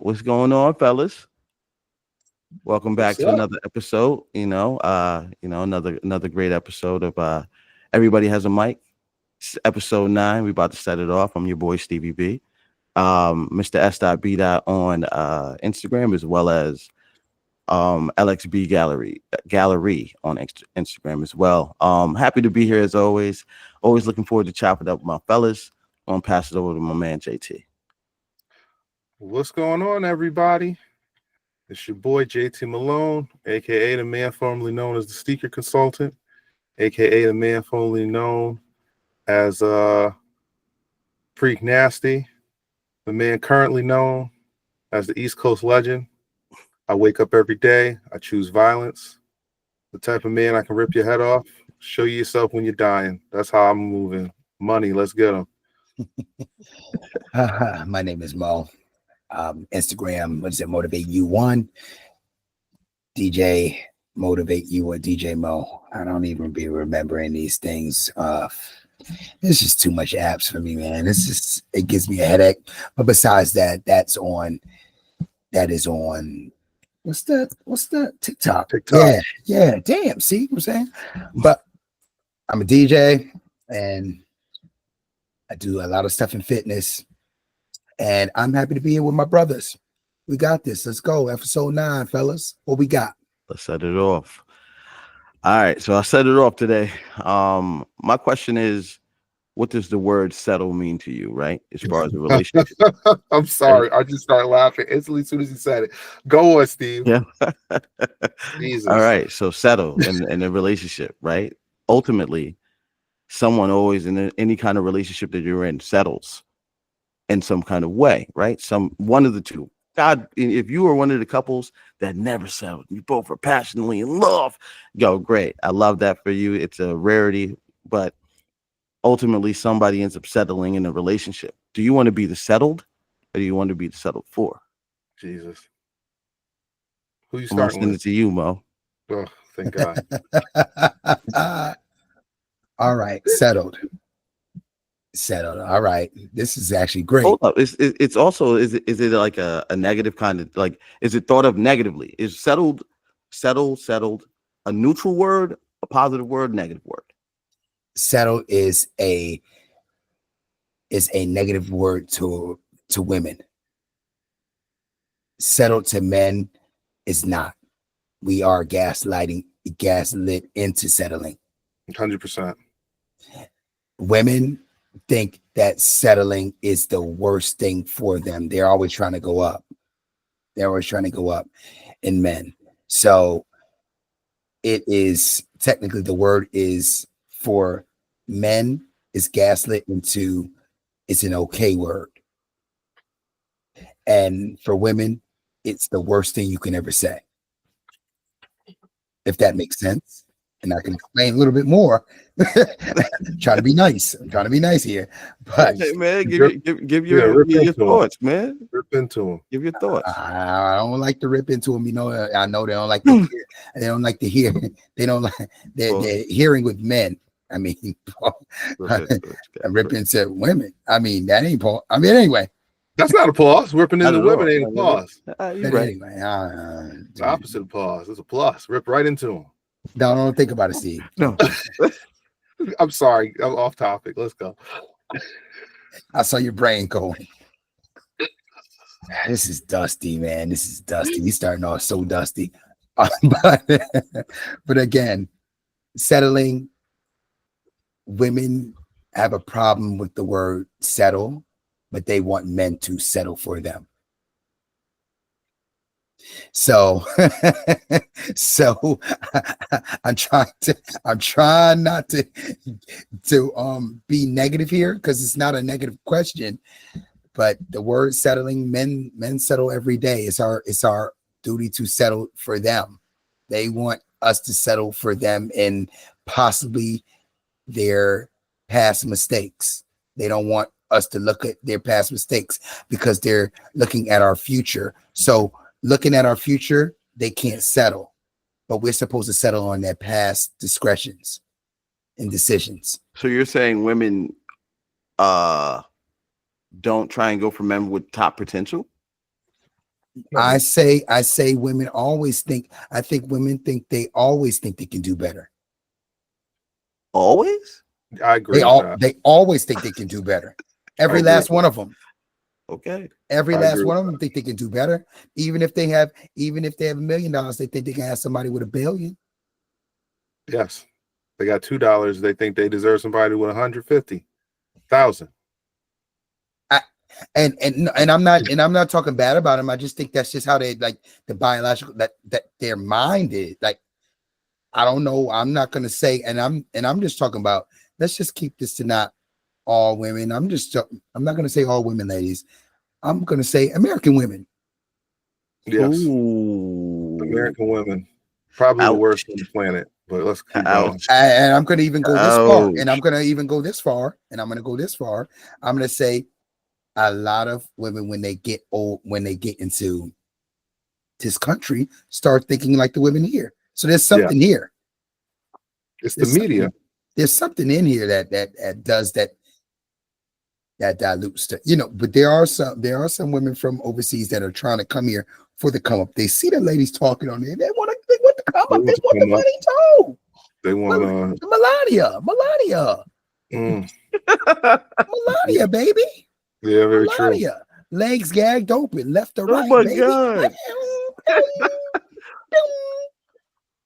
What's going on, fellas? Welcome back What's to up? another episode. Another great episode of Everybody Has a Mic. It's episode 9. We about to set it off. I'm your boy Stevie B. Mr. S.B. on Instagram, as well as LXB Gallery on Instagram as well. Happy to be here as always. Always looking forward to chopping up with my fellas. I'm gonna pass it over to my man JT. What's going on, everybody? It's your boy JT Malone, aka the man formerly known as the Steaker Consultant, aka the man formerly known as Freak Nasty, the man currently known as the East Coast Legend. I wake up every day. I choose violence. The type of man I can rip your head off. Show you yourself when you're dying. That's how I'm moving. Money, let's get them. My name is Mo. Instagram, what is it? Motivate You One. DJ Motivate You or DJ Mo. I don't even be remembering these things. It's just too much apps for me, man. It gives me a headache. But besides that, that is on what's that? TikTok. Yeah. Damn. See what I'm saying? But I'm a DJ and I do a lot of stuff in fitness. And I'm happy to be here with my brothers. We got this. Let's go. Episode 9, fellas. What we got? Let's set it off. All right, so I set it off today. My question is, what does the word settle mean to you, right? As far as a relationship. I'm sorry. I just started laughing instantly as soon as he said it. Go on, Steve. Yeah. Jesus. All right, so settle in a relationship, right? Ultimately, someone always in any kind of relationship that you're in settles in some kind of way, right? One of the two. God, if you are one of the couples that never settled, you both are passionately in love, yo, great. I love that for you. It's a rarity, but ultimately somebody ends up settling in a relationship. Do you want to be the settled or do you want to be the settled for? Jesus. Who you I'm gonna starting send with? it to you, Mo. Oh, thank God. All right, settled. All right, this is actually great. Hold up. It's also is it like a negative kind of, like, is it thought of negatively? Is settled a neutral word, a positive word, negative word? Settled is a negative word to women. Settled to men is not. We are gaslit into settling. 100%. Women think that settling is the worst thing for them. They're always trying to go up. In men. So it is technically, the word is for men is gaslit into, it's an okay word. And for women, it's the worst thing you can ever say. If that makes sense. And I can explain a little bit more. Trying to be nice. I'm trying to be nice here. But Hey, man, give your thoughts, man. Rip into him. Give your thoughts. I don't like to rip into them. You know, I know they don't like to hear. They don't like to hear. They don't like. They're hearing with men. I mean, rip into women. I mean, that ain't Paul. I mean, anyway. That's not a pause. Ripping into women ain't a pause. But right. Anyway, it's the opposite of pause. It's a plus. Rip right into them. No, don't think about it, Steve. No. I'm sorry. I'm off topic. Let's go. I saw your brain going. This is dusty, man. This is dusty. He's starting off so dusty. But again, settling. Women have a problem with the word settle, but they want men to settle for them. So I'm trying not to be negative here, because it's not a negative question, but the word settling, men settle every day. It's our duty to settle for them. They want us to settle for them and possibly their past mistakes. They don't want us to look at their past mistakes because they're looking at our future. So looking at our future, they can't settle, but we're supposed to settle on their past discretions and decisions. So you're saying women don't try and go for men with top potential? I say women always think. I think women think they always think they can do better. Always? I agree with that. They always think they can do better. Every agree last with one of them. Okay. Every I last agree one with of them think they can do better. Even if they have $1 million, they think they can have somebody with $1 billion. Yes. They got $2. They think they deserve somebody with 150,000. And I'm not talking bad about them. I just think that's just how they like the biological that their mind is. Like, I don't know. I'm not gonna say, and I'm just talking about, let's just keep this to not all women. I'm not gonna say all women, ladies. I'm gonna say American women. Yes. Ooh. American women. Probably the Ouch. worst on the planet. But let's keep going. Ouch. And I'm gonna even go this far. And I'm Ouch. gonna even go this far. And I'm gonna go this far. I'm gonna say a lot of women, when they get old, when they get into this country, start thinking like the women here. So there's something here. It's the media. There's something in here that does that dilutes the, but there are some women from overseas that are trying to come here for the come up. They see the ladies talking on there. They want the come up. They want the money too. They want Melania. Melania, baby. Yeah, very true. Melania. Legs gagged open, left to right. Oh my baby. God.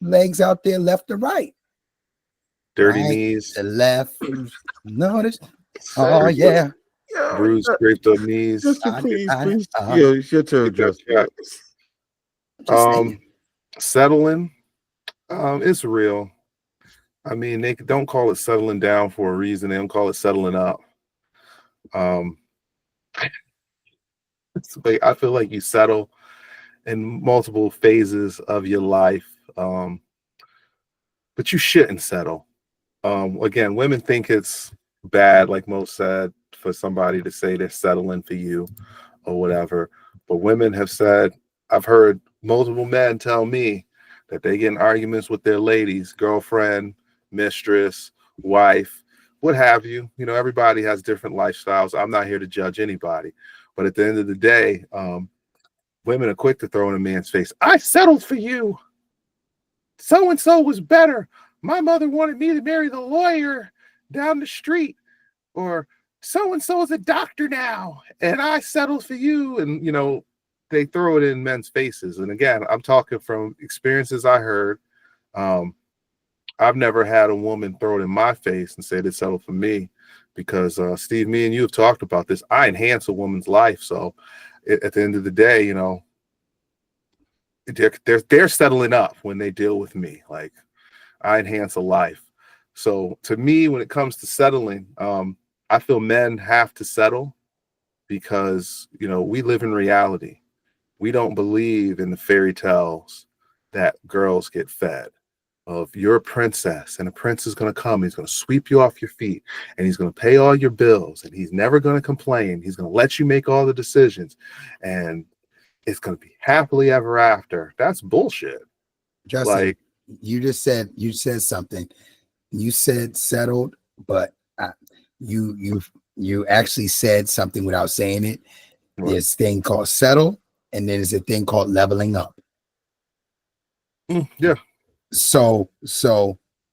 Legs out there, left to right. Dirty Right knees. to left. Notice. Oh yeah. Bruised, scraped up knees. Justin, please. Yo, it's your turn, Justin. Settling. It's real. I mean, they don't call it settling down for a reason. They don't call it settling up. I feel like you settle in multiple phases of your life, but you shouldn't settle. Again, women think it's bad, like Mo said, for somebody to say they're settling for you or whatever. But women have said, I've heard multiple men tell me that they get in arguments with their ladies, girlfriend, mistress, wife, what have you. You know, everybody has different lifestyles. I'm not here to judge anybody. But at the end of the day, women are quick to throw in a man's face, I settled for you. So-and-so was better. My mother wanted me to marry the lawyer down the street, or so-and-so is a doctor now, and I settled for you. And, you know, they throw it in men's faces. And again, I'm talking from experiences I heard. I've never had a woman throw it in my face and say they settled for me, because Steve, me and you have talked about this. I enhance a woman's life. So at the end of the day, you know, they're settling up when they deal with me. Like, I enhance a life. So to me, when it comes to settling, I feel men have to settle because, you know, we live in reality. We don't believe in the fairy tales that girls get fed of, you're a princess and a prince is going to come. He's going to sweep you off your feet and he's going to pay all your bills and he's never going to complain. He's going to let you make all the decisions and it's going to be happily ever after. That's bullshit. Justin, Like, you said something. You said settled, but you actually said something without saying it. Right. There's a thing called settle, and then there's a thing called leveling up. Yeah. So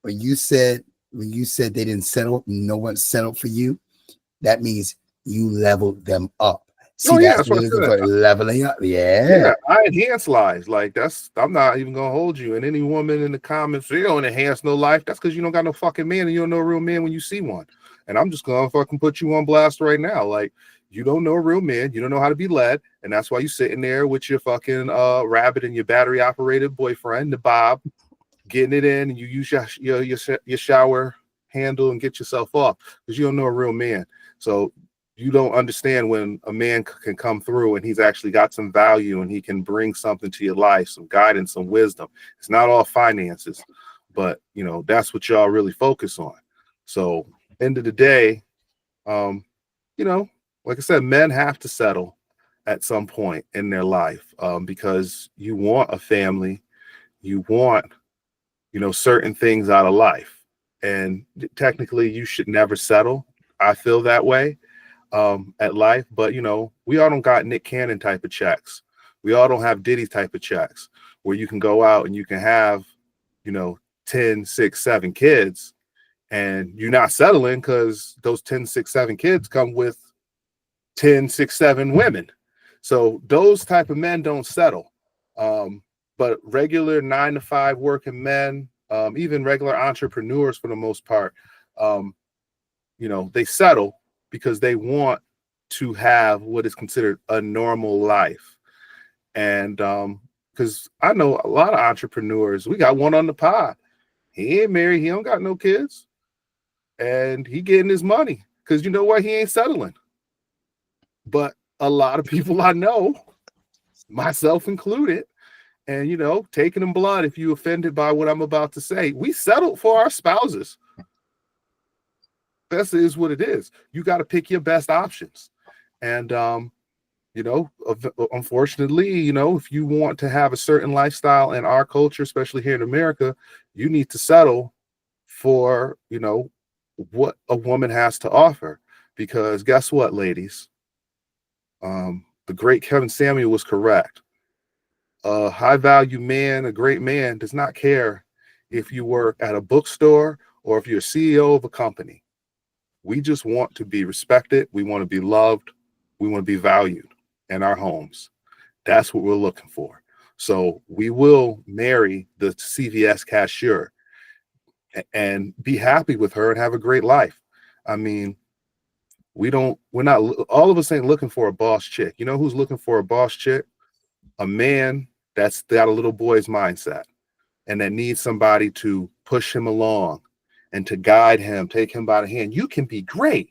when you said they didn't settle, no one settled for you, that means you leveled them up. See, that's what I'm for leveling up. Yeah, I enhance lives. Like, I'm not even gonna hold you. And any woman in the comments, you don't enhance no life. That's because you don't got no fucking man and you don't know a real man when you see one. And I'm just gonna fucking put you on blast right now. Like, you don't know a real man, you don't know how to be led, and that's why you sitting there with your fucking rabbit and your battery operated boyfriend, the Bob, getting it in, and you use your shower handle and get yourself off because you don't know a real man. So you don't understand when a man can come through and he's actually got some value and he can bring something to your life, some guidance, some wisdom. It's not all finances, but, you know, that's what y'all really focus on. So end of the day, you know, like I said, men have to settle at some point in their life because you want a family, you want, you know, certain things out of life. And technically you should never settle. I feel that way at life, but, you know, we all don't got Nick Cannon type of checks. We all don't have Diddy type of checks where you can go out and you can have, 10, 6, 7 kids, and you're not settling because those 10, 6, 7 kids come with 10, 6, 7 women. So those type of men don't settle. But regular 9-to-5 working men, even regular entrepreneurs for the most part, they settle because they want to have what is considered a normal life. And because I know a lot of entrepreneurs, we got one on the pod. He ain't married, he don't got no kids, and he getting his money because you know what, he ain't settling. But a lot of people I know, myself included, and taking them blood if you offended by what I'm about to say, we settled for our spouses. That is what it is. You got to pick your best options. And unfortunately, if you want to have a certain lifestyle in our culture, especially here in America, you need to settle for, what a woman has to offer. Because guess what, ladies? The great Kevin Samuel was correct. A high value man, a great man, does not care if you work at a bookstore or if you're a CEO of a company. We just want to be respected. We want to be loved. We want to be valued in our homes. That's what we're looking for. So we will marry the CVS cashier and be happy with her and have a great life. I mean, we're not, all of us ain't looking for a boss chick. You know who's looking for a boss chick? A man that's got a little boy's mindset and that needs somebody to push him along and to guide him, take him by the hand. You can be great.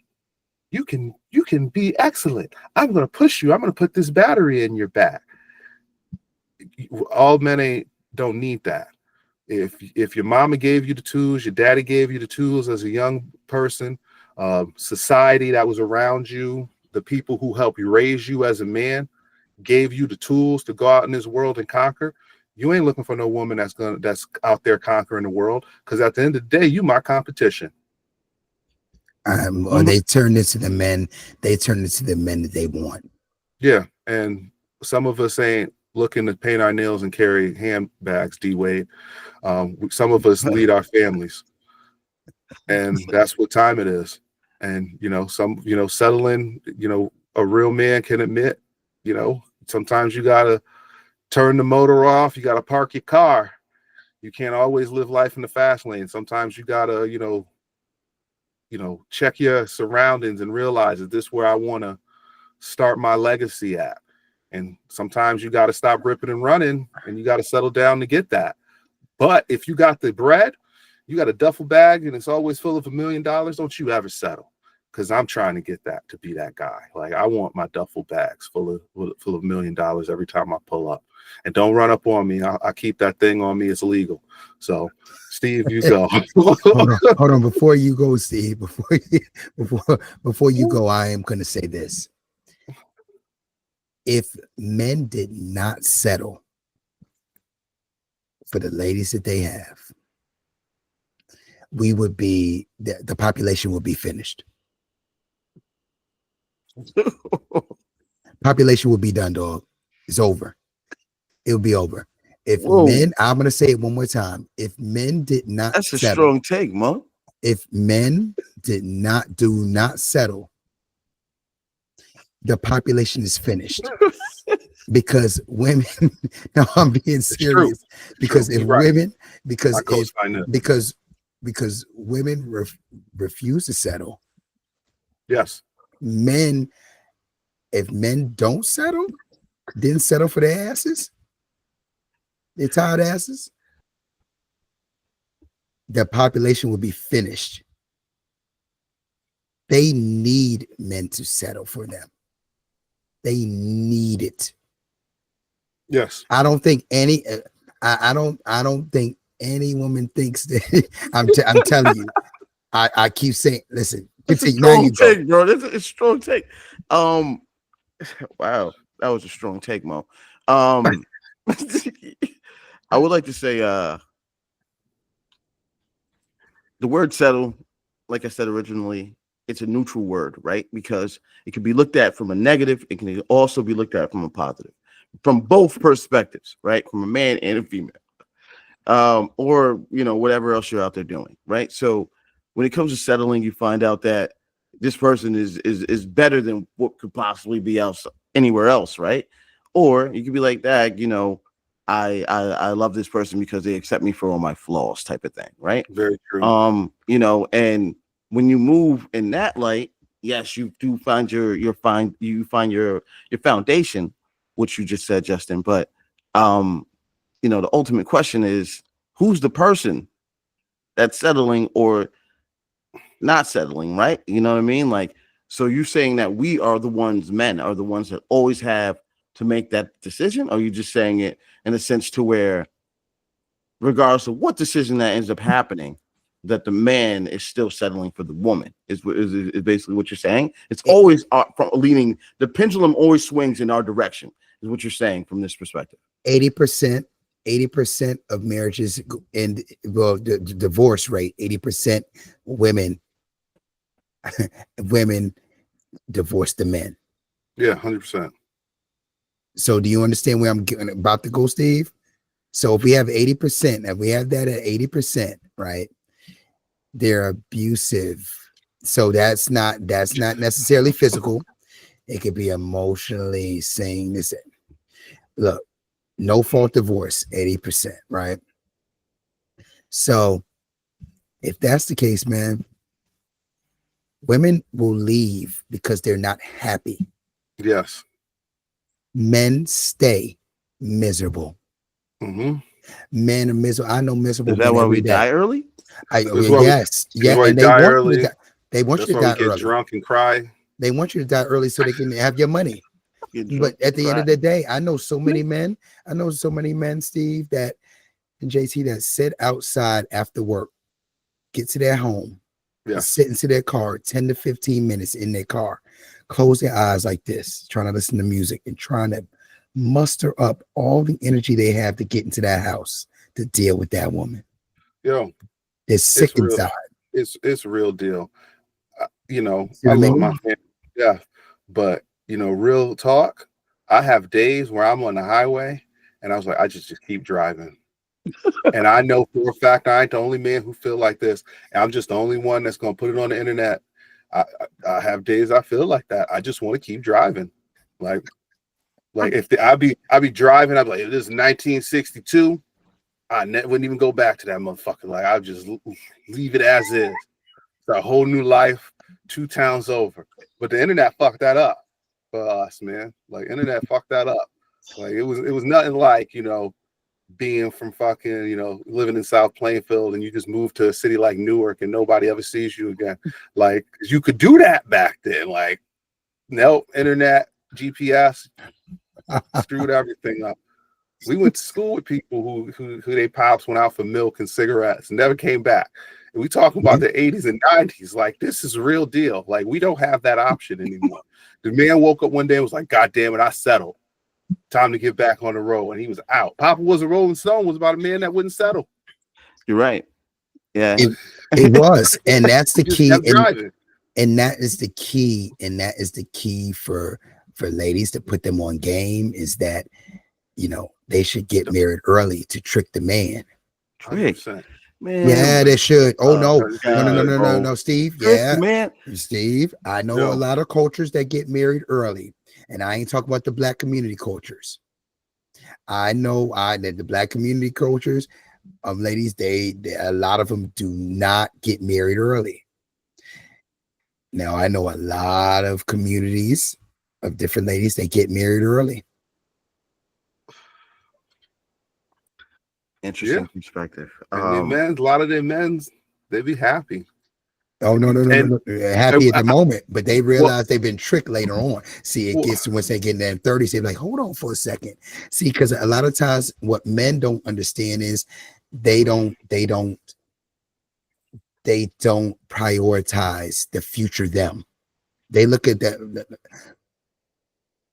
You can be excellent. I'm going to push you. I'm going to put this battery in your back. All men don't need that. If your mama gave you the tools, your daddy gave you the tools as a young person, society that was around you, the people who helped you raise you as a man, gave you the tools to go out in this world and conquer. You ain't looking for no woman that's out there conquering the world, because at the end of the day, you my competition. Or they turn into the men. They turn into the men that they want. Yeah, and some of us ain't looking to paint our nails and carry handbags. D.Wade. Some of us lead our families, and that's what time it is. And settling. A real man can admit. Sometimes you gotta turn the motor off. You gotta park your car. You can't always live life in the fast lane. Sometimes you gotta, check your surroundings and realize, is this where I want to start my legacy at? And sometimes you got to stop ripping and running, and you got to settle down to get that. But if you got the bread, you got a duffel bag, and it's always full of $1 million, don't you ever settle. Because I'm trying to get that, to be that guy. Like, I want my duffel bags full of $1 million every time I pull up. And don't run up on me. I keep that thing on me. It's illegal. So, Steve, you go. Hold on. Before you go, Steve, before you go, I am going to say this. If men did not settle for the ladies that they have, we would be, the population would be finished. Population would be done, dog. It's over. It'll be over. If men, I'm gonna say it one more time. If men did not That's a settle, strong take, Mo. If men do not settle, the population is finished. Because women, no, I'm being serious. Because if women, because women refuse to settle. Yes. If men don't settle, didn't settle for their asses, their tired asses, the population will be finished. They need men to settle for them. They need it. Yes. I don't think any. I don't think any woman thinks that. I'm telling you. I keep saying. Listen. It's a strong take, bro. It's a strong take. Wow, that was a strong take, Mo. I would like to say the word settle, like I said originally, it's a neutral word, right? Because it can be looked at from a negative, it can also be looked at from a positive, from both perspectives, right? From a man and a female, or whatever else you're out there doing, right? So when it comes to settling, you find out that this person is better than what could possibly be else anywhere else, right? Or you could be like that, I love this person because they accept me for all my flaws, type of thing, right? Very true. And when you move in that light, yes, you do find your foundation, which you just said, Justin. But the ultimate question is, who's the person that's settling or not settling, right? You know what I mean? Like, so you're saying that men are the ones that always have to make that decision, or are you just saying it in a sense to where, regardless of what decision that ends up happening, that the man is still settling for the woman is basically what you're saying? It's always leaning, the pendulum always swings in our direction, is what you're saying from this perspective. 80% of marriages and the divorce rate, 80% women divorce the men. Yeah, 100%. So do you understand where I'm about to go, Steve? So if we have 80%, and we have that at 80%, right? They're abusive. So that's not necessarily physical. It could be emotionally saying this. Look, no fault divorce, 80%, right? So if that's the case, man, women will leave because they're not happy. Yes. Men stay miserable. Mm-hmm. Men are miserable. I know miserable. Is that why we die early? Yes. Yeah. And they want you to die. They want you to die early. Get drunk and cry. They want you to die early so they can have your money. But at the end of the day, I know so many men, Steve, and JT, that sit outside after work, get to their home, sit into their car 10 to 15 minutes in their car, close their eyes like this, trying to listen to music and trying to muster up all the energy they have to get into that house to deal with that woman. Yo, they're sick inside. It's a real deal. I love my family. Yeah, but real talk, I have days where I'm on the highway and I was like, I just keep driving. And I know for a fact I ain't the only man who feel like this. And I'm just the only one that's gonna put it on the internet. I have days I feel like that. I just want to keep driving. Like if I be driving, I'd be like, if this is 1962, I wouldn't even go back to that motherfucker. Like, I'd just leave it as is. It's a whole new life, 2 towns over. But the internet fucked that up for us, man. Like, internet fucked that up. Like, it was nothing like, being from fucking, living in South Plainfield and you just move to a city like Newark and nobody ever sees you again. Like, you could do that back then. Like, no, internet, GPS, screwed everything up. We went to school with people who they pops went out for milk and cigarettes and never came back. And we talking about the 80s and 90s. Like, this is a real deal. Like, we don't have that option anymore. The man woke up one day and was like, God damn it, I settled. Time to get back on the road. And he was out. Papa Was a Rolling Stone was about a man that wouldn't settle. You're right. Yeah. It was. And that's the key. And that is the key. And that is the key for ladies to put them on game, is that, they should get married early to trick the man. Trick. Man. Yeah, they should. Oh, no, Steve. Yeah, man. Steve, I know a lot of cultures that get married early. And I ain't talking about the Black community cultures. I know that the Black community cultures of ladies, a lot of them do not get married early. Now, I know a lot of communities of different ladies that get married early. Interesting perspective. And a lot of their men, they be happy. Oh, no. Happy at the moment, but they realize they've been tricked later on. See, it gets to once they get in their 30s, they're like, hold on for a second. See, because a lot of times what men don't understand is they don't prioritize the future them. They look at that.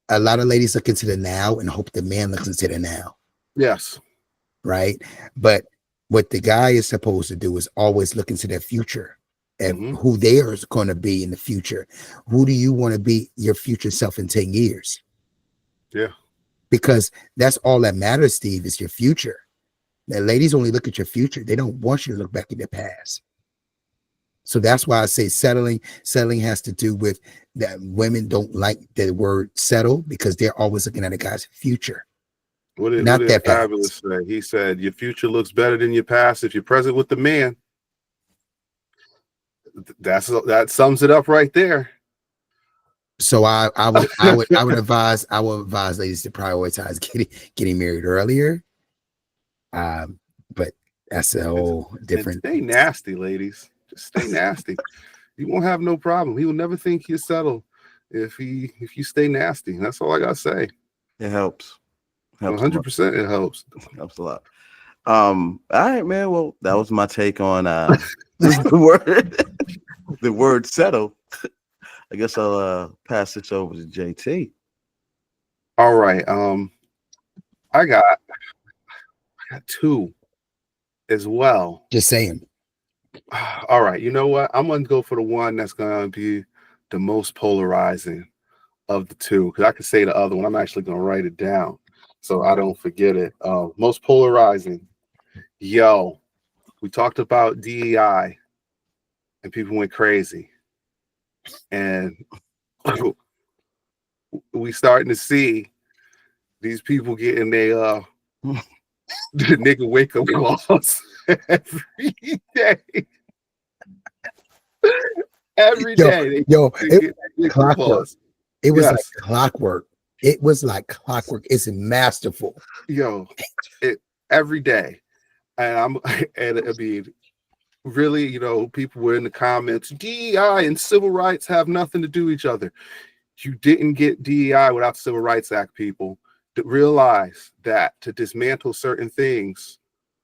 A lot of ladies look into the now and hope the man looks into the now. Yes. Right. But what the guy is supposed to do is always look into their future. And who they are going to be in the future. Who do you want to be your future self in 10 years? Yeah. because that's all that matters, Steve, is your future. The ladies only look at your future. They don't want you to look back at their past. So that's why I say settling has to do with that. Women don't like the word settle because they're always looking at a guy's future. What did their Fabulous say? He said, your future looks better than your past if you're present with the man. That sums it up right there. So I would advise ladies to prioritize getting married earlier. But that's a whole different. Stay nasty, ladies. Just stay nasty. You won't have no problem. He will never think you settle if you stay nasty. That's all I gotta say. It helps. 100% it helps. Helps a lot. All right, man. Well, that was my take on the word settle. I guess I'll pass this over to JT. All right. I got two as well. Just saying. All right. You know what? I'm gonna go for the one that's gonna be the most polarizing of the two, because I could say the other one. I'm actually gonna write it down so I don't forget it. Most polarizing. Yo, we talked about DEI and people went crazy. And we starting to see these people getting their nigga wake up calls every day. Every day. It was clockwork. It was Yes. like clockwork. It was like clockwork. It's masterful. Yo, every day. And I mean, really, you know, people were in the comments, DEI and civil rights have nothing to do with each other. You didn't get DEI without the Civil Rights Act, people. To realize that to dismantle certain things,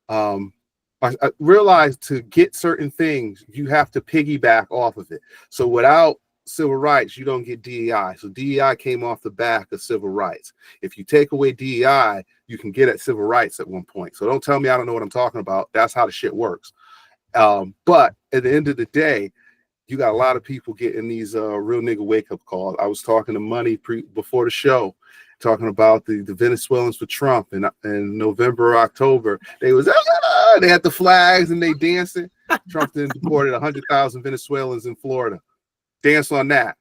I realize to get certain things, you have to piggyback off of it. So without civil rights, you don't get DEI. So DEI came off the back of civil rights. If you take away DEI, you can get at civil rights at one point. So don't tell me I don't know what I'm talking about. That's how the shit works. But at the end of the day, you got a lot of people getting these real nigga wake up calls. I was talking to Money before the show, talking about the Venezuelans for Trump in November or October. They had the flags and they dancing. Trump then deported 100,000 Venezuelans in Florida. Dance on that.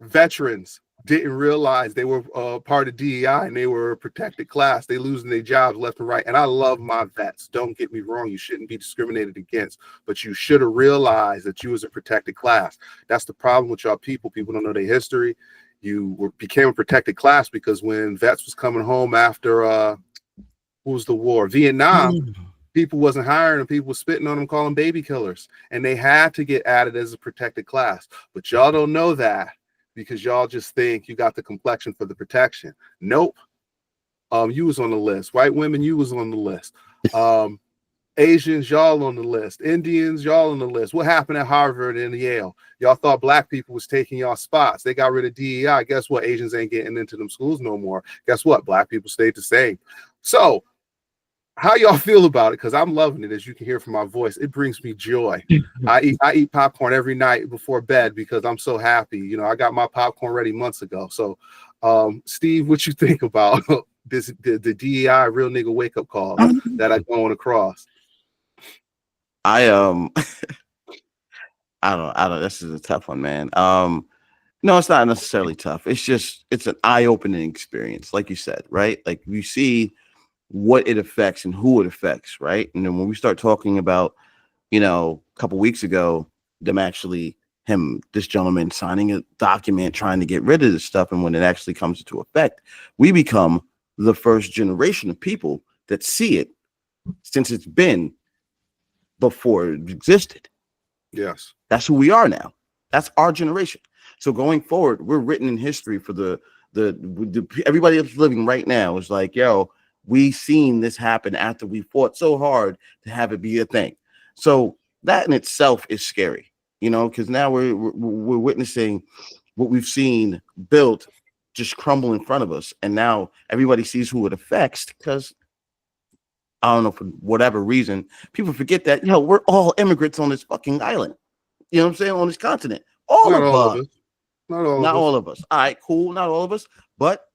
Veterans didn't realize they were part of DEI and they were a protected class. They losing their jobs left and right. And I love my vets. Don't get me wrong. You shouldn't be discriminated against, but you should have realized that you was a protected class. That's the problem with y'all people. People don't know their history. You became a protected class because when vets was coming home after what was the war? Vietnam. People wasn't hiring them. People were spitting on them, calling them baby killers. And they had to get added as a protected class. But y'all don't know that because y'all just think you got the complexion for the protection. Nope. You was on the list. White women, you was on the list. Asians, y'all on the list. Indians, y'all on the list. What happened at Harvard and Yale? Y'all thought black people was taking y'all spots. They got rid of DEI. Guess what? Asians ain't getting into them schools no more. Guess what? Black people stayed the same. So how y'all feel about it? Because I'm loving it, as you can hear from my voice. It brings me joy. I eat popcorn every night before bed because I'm so happy. You know, I got my popcorn ready months ago. So, Steve, what you think about the DEI real nigga wake up call that I'm going across? I don't know. This is a tough one, man. No, it's not necessarily tough. It's an eye-opening experience, like you said, right? Like you see what it affects and who it affects, right? And then when we start talking about, you know, a couple weeks ago, this gentleman signing a document trying to get rid of this stuff, and when it actually comes into effect, we become the first generation of people that see it since it's been before it existed. Yes. That's who we are now. That's our generation. So going forward, we're written in history for the everybody that's living right now is like, yo, we seen this happen after we fought so hard to have it be a thing. So that in itself is scary, you know, because now we're witnessing what we've seen built just crumble in front of us. And now everybody sees who it affects because I don't know, for whatever reason, people forget that, we're all immigrants on this fucking island. You know what I'm saying? On this continent. All Not of all us. of us. Not all Not of us. all of us. All right, cool. Not all of us. But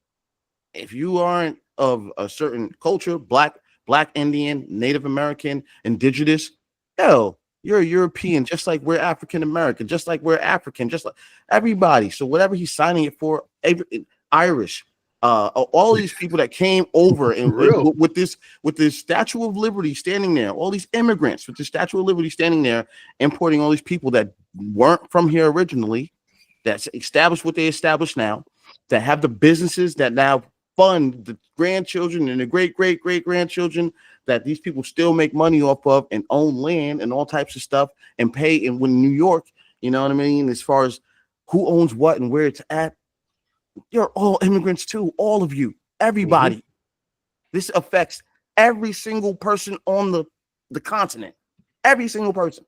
if you aren't of a certain culture, black, Indian, Native American, indigenous, hell, you're a European, just like we're African American, just like we're African, just like everybody. So whatever he's signing it for, Irish, all these people that came over and Real. with this Statue of Liberty standing there, all these immigrants with the Statue of Liberty standing there, importing all these people that weren't from here originally, that's established what they established now, that have the businesses that now fund the grandchildren and the great grandchildren that these people still make money off of and own land and all types of stuff and pay. And when New York, you know what I mean, as far as who owns what and where it's at, you're all immigrants too, all of you, everybody. Mm-hmm. This affects every single person on the continent, every single person.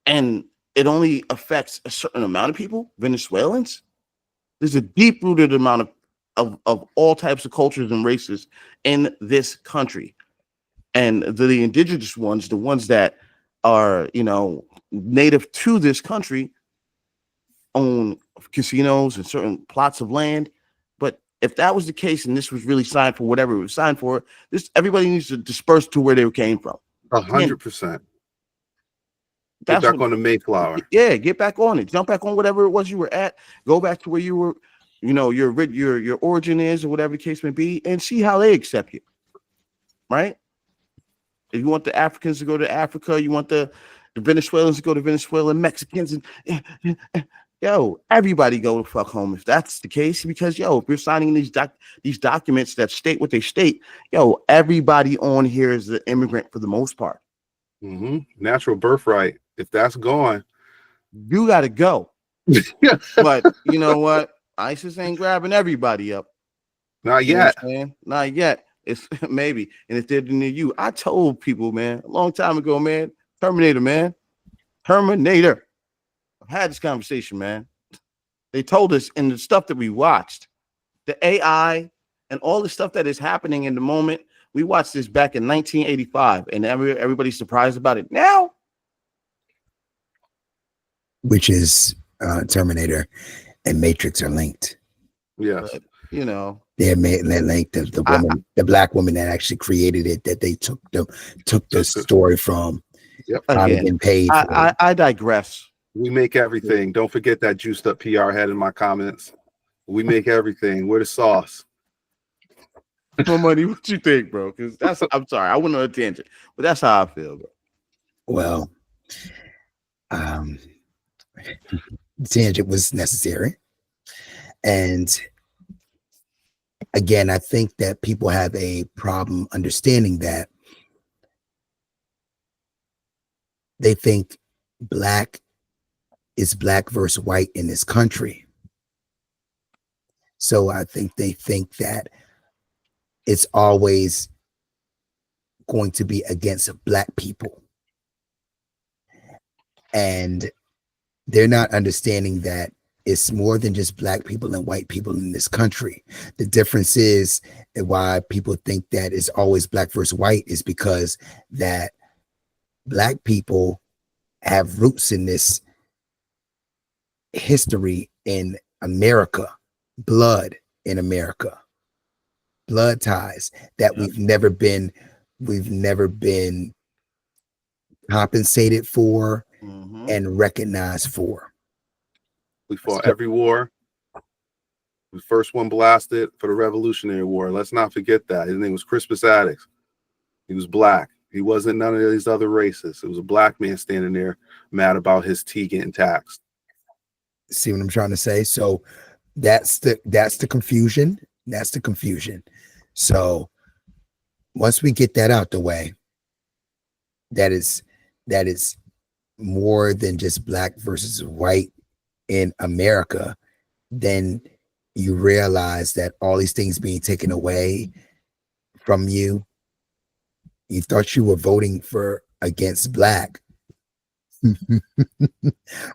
And it only affects a certain amount of people, Venezuelans. There's a deep-rooted amount of all types of cultures and races in this country. And the indigenous ones, the ones that are, native to this country, own casinos and certain plots of land. But if that was the case and this was really signed for whatever it was signed for, everybody needs to disperse to where they came from. 100%. Get back on the Mayflower. Yeah, get back on it. Jump back on whatever it was you were at. Go back to where you were, your origin is, or whatever the case may be, and see how they accept you. Right? If you want the Africans to go to Africa, you want the Venezuelans to go to Venezuela, Mexicans, and everybody go to fuck home if that's the case. Because if you're signing these documents that state what they state, everybody on here is an immigrant for the most part. Mm-hmm. Natural birthright. If that's gone, you got to go. But you know what? ISIS ain't grabbing everybody up. Not yet. Not yet. It's maybe. And if they're near you, I told people, man, a long time ago, man, Terminator, man. Terminator. I've had this conversation, man. They told us in the stuff that we watched, the AI and all the stuff that is happening in the moment. We watched this back in 1985, and everybody's surprised about it now. Which is Terminator and Matrix are linked. Yes. But, they're linked. The woman, the black woman that actually created it, that they took the story from. Yep. Again, paid. I digress. We make everything. Don't forget that juiced up PR had in my comments. We make everything. We're the sauce. No money. What you think, bro? Because I'm sorry, I went on a tangent, but that's how I feel, bro. Well, the tangent was necessary, and again, I think that people have a problem understanding that. They think black is black versus white in this country. So I think they think that it's always going to be against black people. And they're not understanding that it's more than just black people and white people in this country. The difference is, and why people think that it's always black versus white, is because that black people have roots in this history in America, blood in America, blood ties that we've never been compensated for and recognized for. We fought every war. The first one blasted for the Revolutionary War. Let's not forget that. His name was Crispus Attucks. He was black. He wasn't none of these other races. It was a black man standing there mad about his tea getting taxed. See what I'm trying to say? So that's the confusion. That's the confusion. So once we get that out the way, that is more than just black versus white in America, then you realize that all these things being taken away from you. You thought you were voting against black,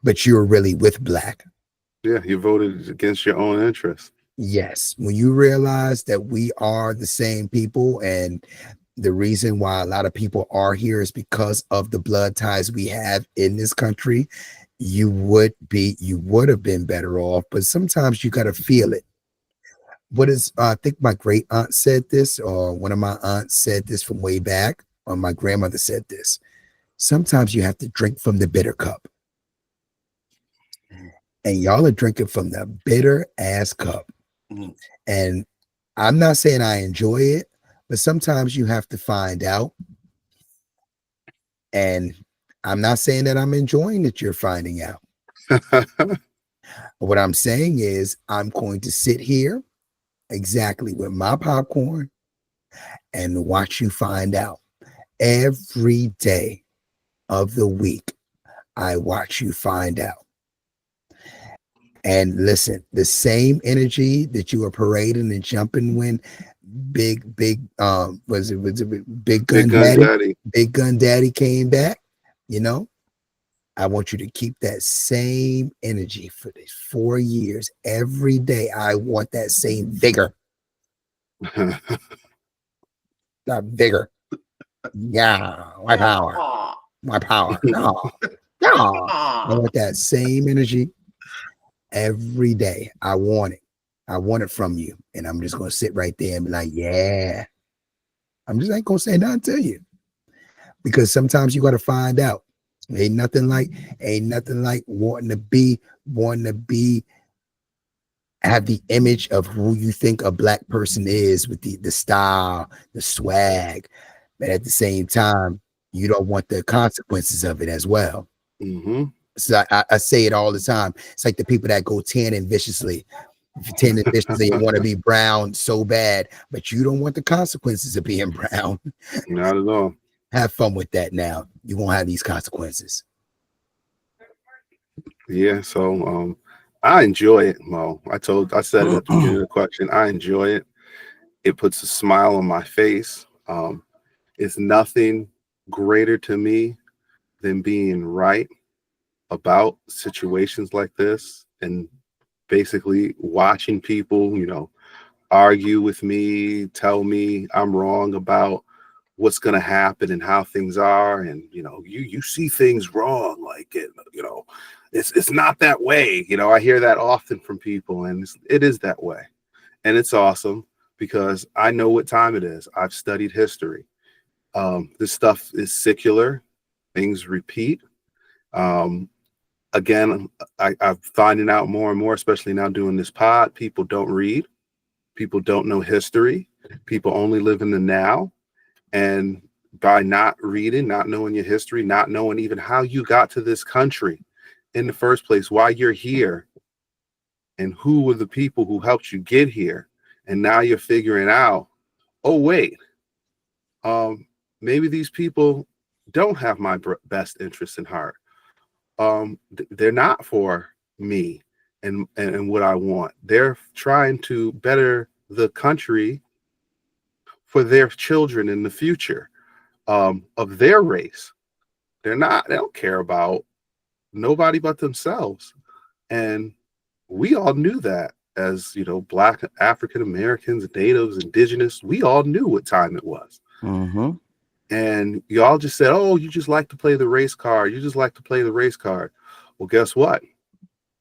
but you were really with black. Yeah, you voted against your own interests. Yes. When you realize that we are the same people, and the reason why a lot of people are here is because of the blood ties we have in this country, you would have been better off. But sometimes you got to feel it. what is I think my great aunt said this, or one of my aunts said this from way back, or my grandmother said this. Sometimes you have to drink from the bitter cup. And y'all are drinking from the bitter ass cup. Mhm. And I'm not saying I enjoy it, but sometimes you have to find out. And I'm not saying that I'm enjoying that you're finding out. What I'm saying is I'm going to sit here exactly with my popcorn and watch you find out. Every day of the week, I watch you find out. And listen, the same energy that you were parading and jumping when big was it Big Gun Daddy? Big Gun Daddy came back, you know. I want you to keep that same energy for these 4 years. Every day, I want that same vigor. Not vigor. Yeah, my power. My power. No. No. I want that same energy every day. I want it. I want it from you. And I'm just going to sit right there and be like, yeah. I'm just ain't going to say nothing to you. Because sometimes you got to find out. Ain't nothing like wanting to be, have the image of who you think a black person is with the style, the swag. But at the same time, you don't want the consequences of it as well. Mm-hmm. So I say it all the time. It's like the people that go tanning viciously. If you tan viciously, you want to be brown so bad, but you don't want the consequences of being brown. Not at all. Have fun with that now. You won't have these consequences. Yeah, so I enjoy it, Mo. I said it at the beginning of the question. I enjoy it. It puts a smile on my face. It's nothing greater to me than being right about situations like this and basically watching people, argue with me, tell me I'm wrong about what's going to happen and how things are. And, you see things wrong, like, it's not that way. I hear that often from people, and it is that way. And it's awesome because I know what time it is. I've studied history. This stuff is secular. Things repeat. Again, I'm finding out more and more, especially now doing this pod, people don't read. People don't know history. People only live in the now. And by not reading, not knowing your history, not knowing even how you got to this country in the first place, why you're here, and who were the people who helped you get here. And now you're figuring out, oh, wait, maybe these people don't have my best interests in heart. They're not for me and what I want. They're trying to better the country for their children in the future of their race. They don't care about nobody but themselves. And we all knew that as, Black African Americans, natives, indigenous, we all knew what time it was. Mm-hmm. And y'all just said, oh, you just like to play the race card. You just like to play the race card. Well, guess what?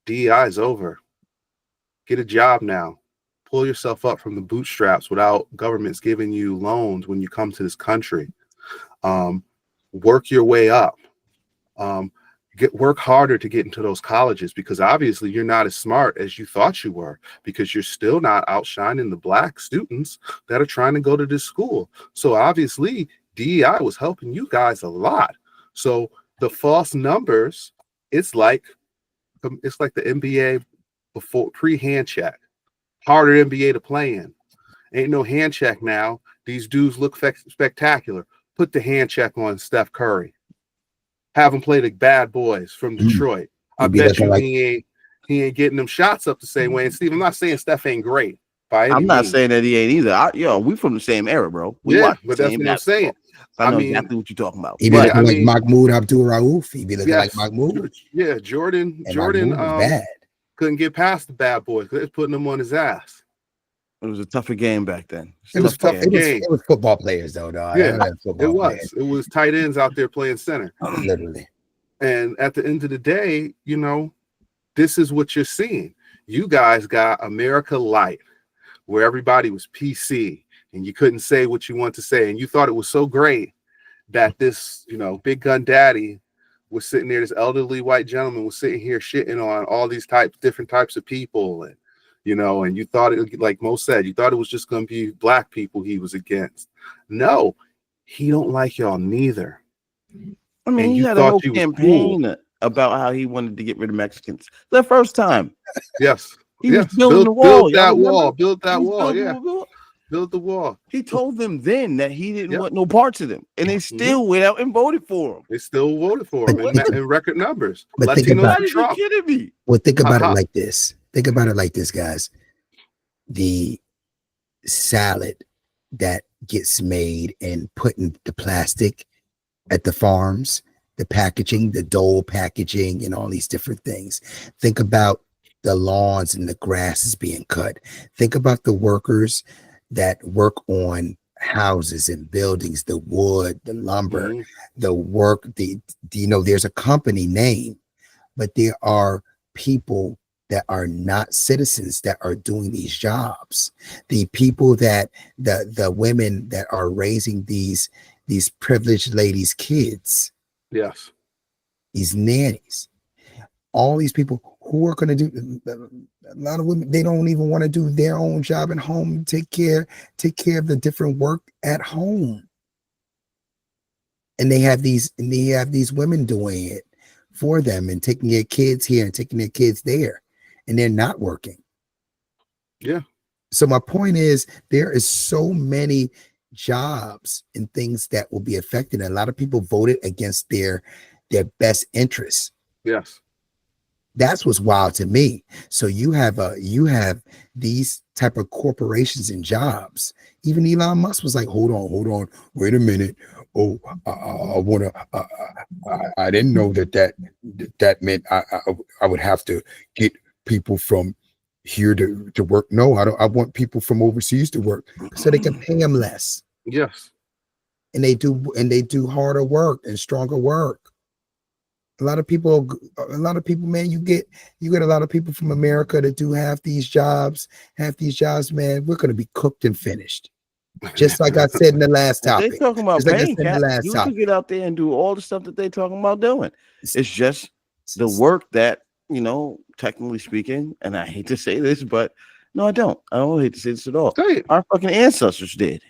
D.E.I. is over. Get a job now. Pull yourself up from the bootstraps without governments giving you loans when you come to this country. Work your way up. Work harder to get into those colleges, because obviously you're not as smart as you thought you were, because you're still not outshining the Black students that are trying to go to this school. So obviously D.E.I. was helping you guys a lot. So the false numbers, it's like the NBA before pre-hand check. Harder NBA to play in. Ain't no hand check now. These dudes look spectacular. Put the hand check on Steph Curry. Have him play the bad boys from Detroit. I bet you he ain't getting them shots up the same way. And Steve, I'm not saying Steph ain't great by any I'm not means. saying that he ain't either. We from the same era, bro. But that's what I'm saying. So I know exactly what you're talking about. He be looking like Mahmoud Abdul Rauf. He be looking like Mahmoud. Yeah, Jordan was bad. Couldn't get past the bad boys because they was putting them on his ass. It was a tougher game back then. It was tough game. It was football players though, dog. Yeah, it was. It was tight ends out there playing center. Literally. And at the end of the day, this is what you're seeing. You guys got America Light, where everybody was PC and you couldn't say what you want to say, and you thought it was so great that this, big gun daddy was sitting there, this elderly white gentleman was sitting here shitting on all these different types of people, and and you thought it, like Mo said, you thought it was just going to be black people he was against. No, he don't like y'all neither. I mean, And he you had a thought whole you was campaign about how he wanted to get rid of Mexicans. The first time. Yes. He was building the wall. Build that wall. Build that wall. Yeah. Wall. Build the wall. He told them then that he didn't want no parts of them, and they still went out and voted for him. They still voted for him in record numbers. But think about it. You're kidding me. Well, think about it like this. Think about it like this, guys. The salad that gets made and put in the plastic at the farms, the packaging, the dole packaging, and all these different things. Think about the lawns and the grass is being cut. Think about the workers that work on houses and buildings, the wood, the lumber, the work, there's a company name, but there are people that are not citizens that are doing these jobs. The people that the women that are raising these privileged ladies' kids. Yes. These nannies. All these people who are going to do, a lot of women, they don't even want to do their own job at home, take care of the different work at home. And they have these women doing it for them and taking their kids here and taking their kids there, and they're not working. Yeah. So my point is, there is so many jobs and things that will be affected. And a lot of people voted against their best interests. Yes. That's what's wild to me. So you have these type of corporations and jobs. Even Elon Musk was like, hold on, wait a minute. Oh, I didn't know that meant I would have to get people from here to work. No, I want people from overseas to work so they can pay them less. Yes. And they do harder work and stronger work. A lot of people, man, you get a lot of people from America that do half these jobs, man. We're going to be cooked and finished. Just like I said in the last topic. They talking about paying Cap. You can get out there and do all the stuff that they talking about doing. It's just the work that, technically speaking, and I hate to say this, but no, I don't hate to say this at all. Our fucking ancestors did.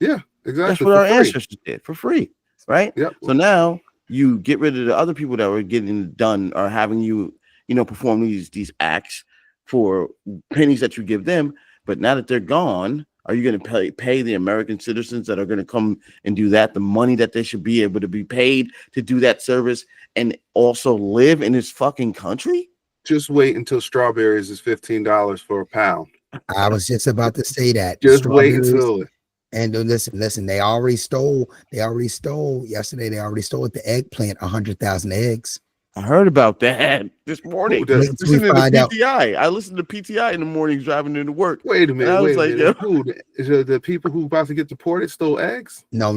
Yeah, exactly. That's what our ancestors did for free, right? Yep. So now you get rid of the other people that were getting it done or having you, perform these acts for pennies that you give them. But now that they're gone, are you going to pay the American citizens that are going to come and do that the money that they should be able to be paid to do that service and also live in this fucking country? Just wait until strawberries is $15 for a pound. I was just about to say that. Just wait until it. And listen, they already stole yesterday. They already stole at the eggplant 100,000 eggs. I heard about that this morning. Listening to PTI. I listened to PTI in the mornings driving into work. Wait a minute. I was like, the people who about to get deported stole eggs? No,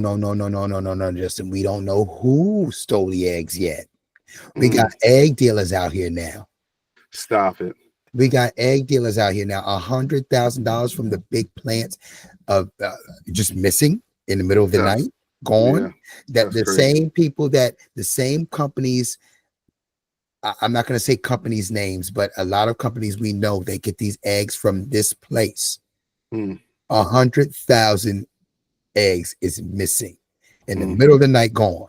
Justin. We don't know who stole the eggs yet. We got egg dealers out here now. Stop it. We got egg dealers out here now. $100,000 from the big plants of just missing in the middle of the night, gone. Yeah, that the crazy. The same companies. I'm not going to say companies' names, but a lot of companies we know, they get these eggs from this place. 100,000 eggs is missing in the middle of the night, gone.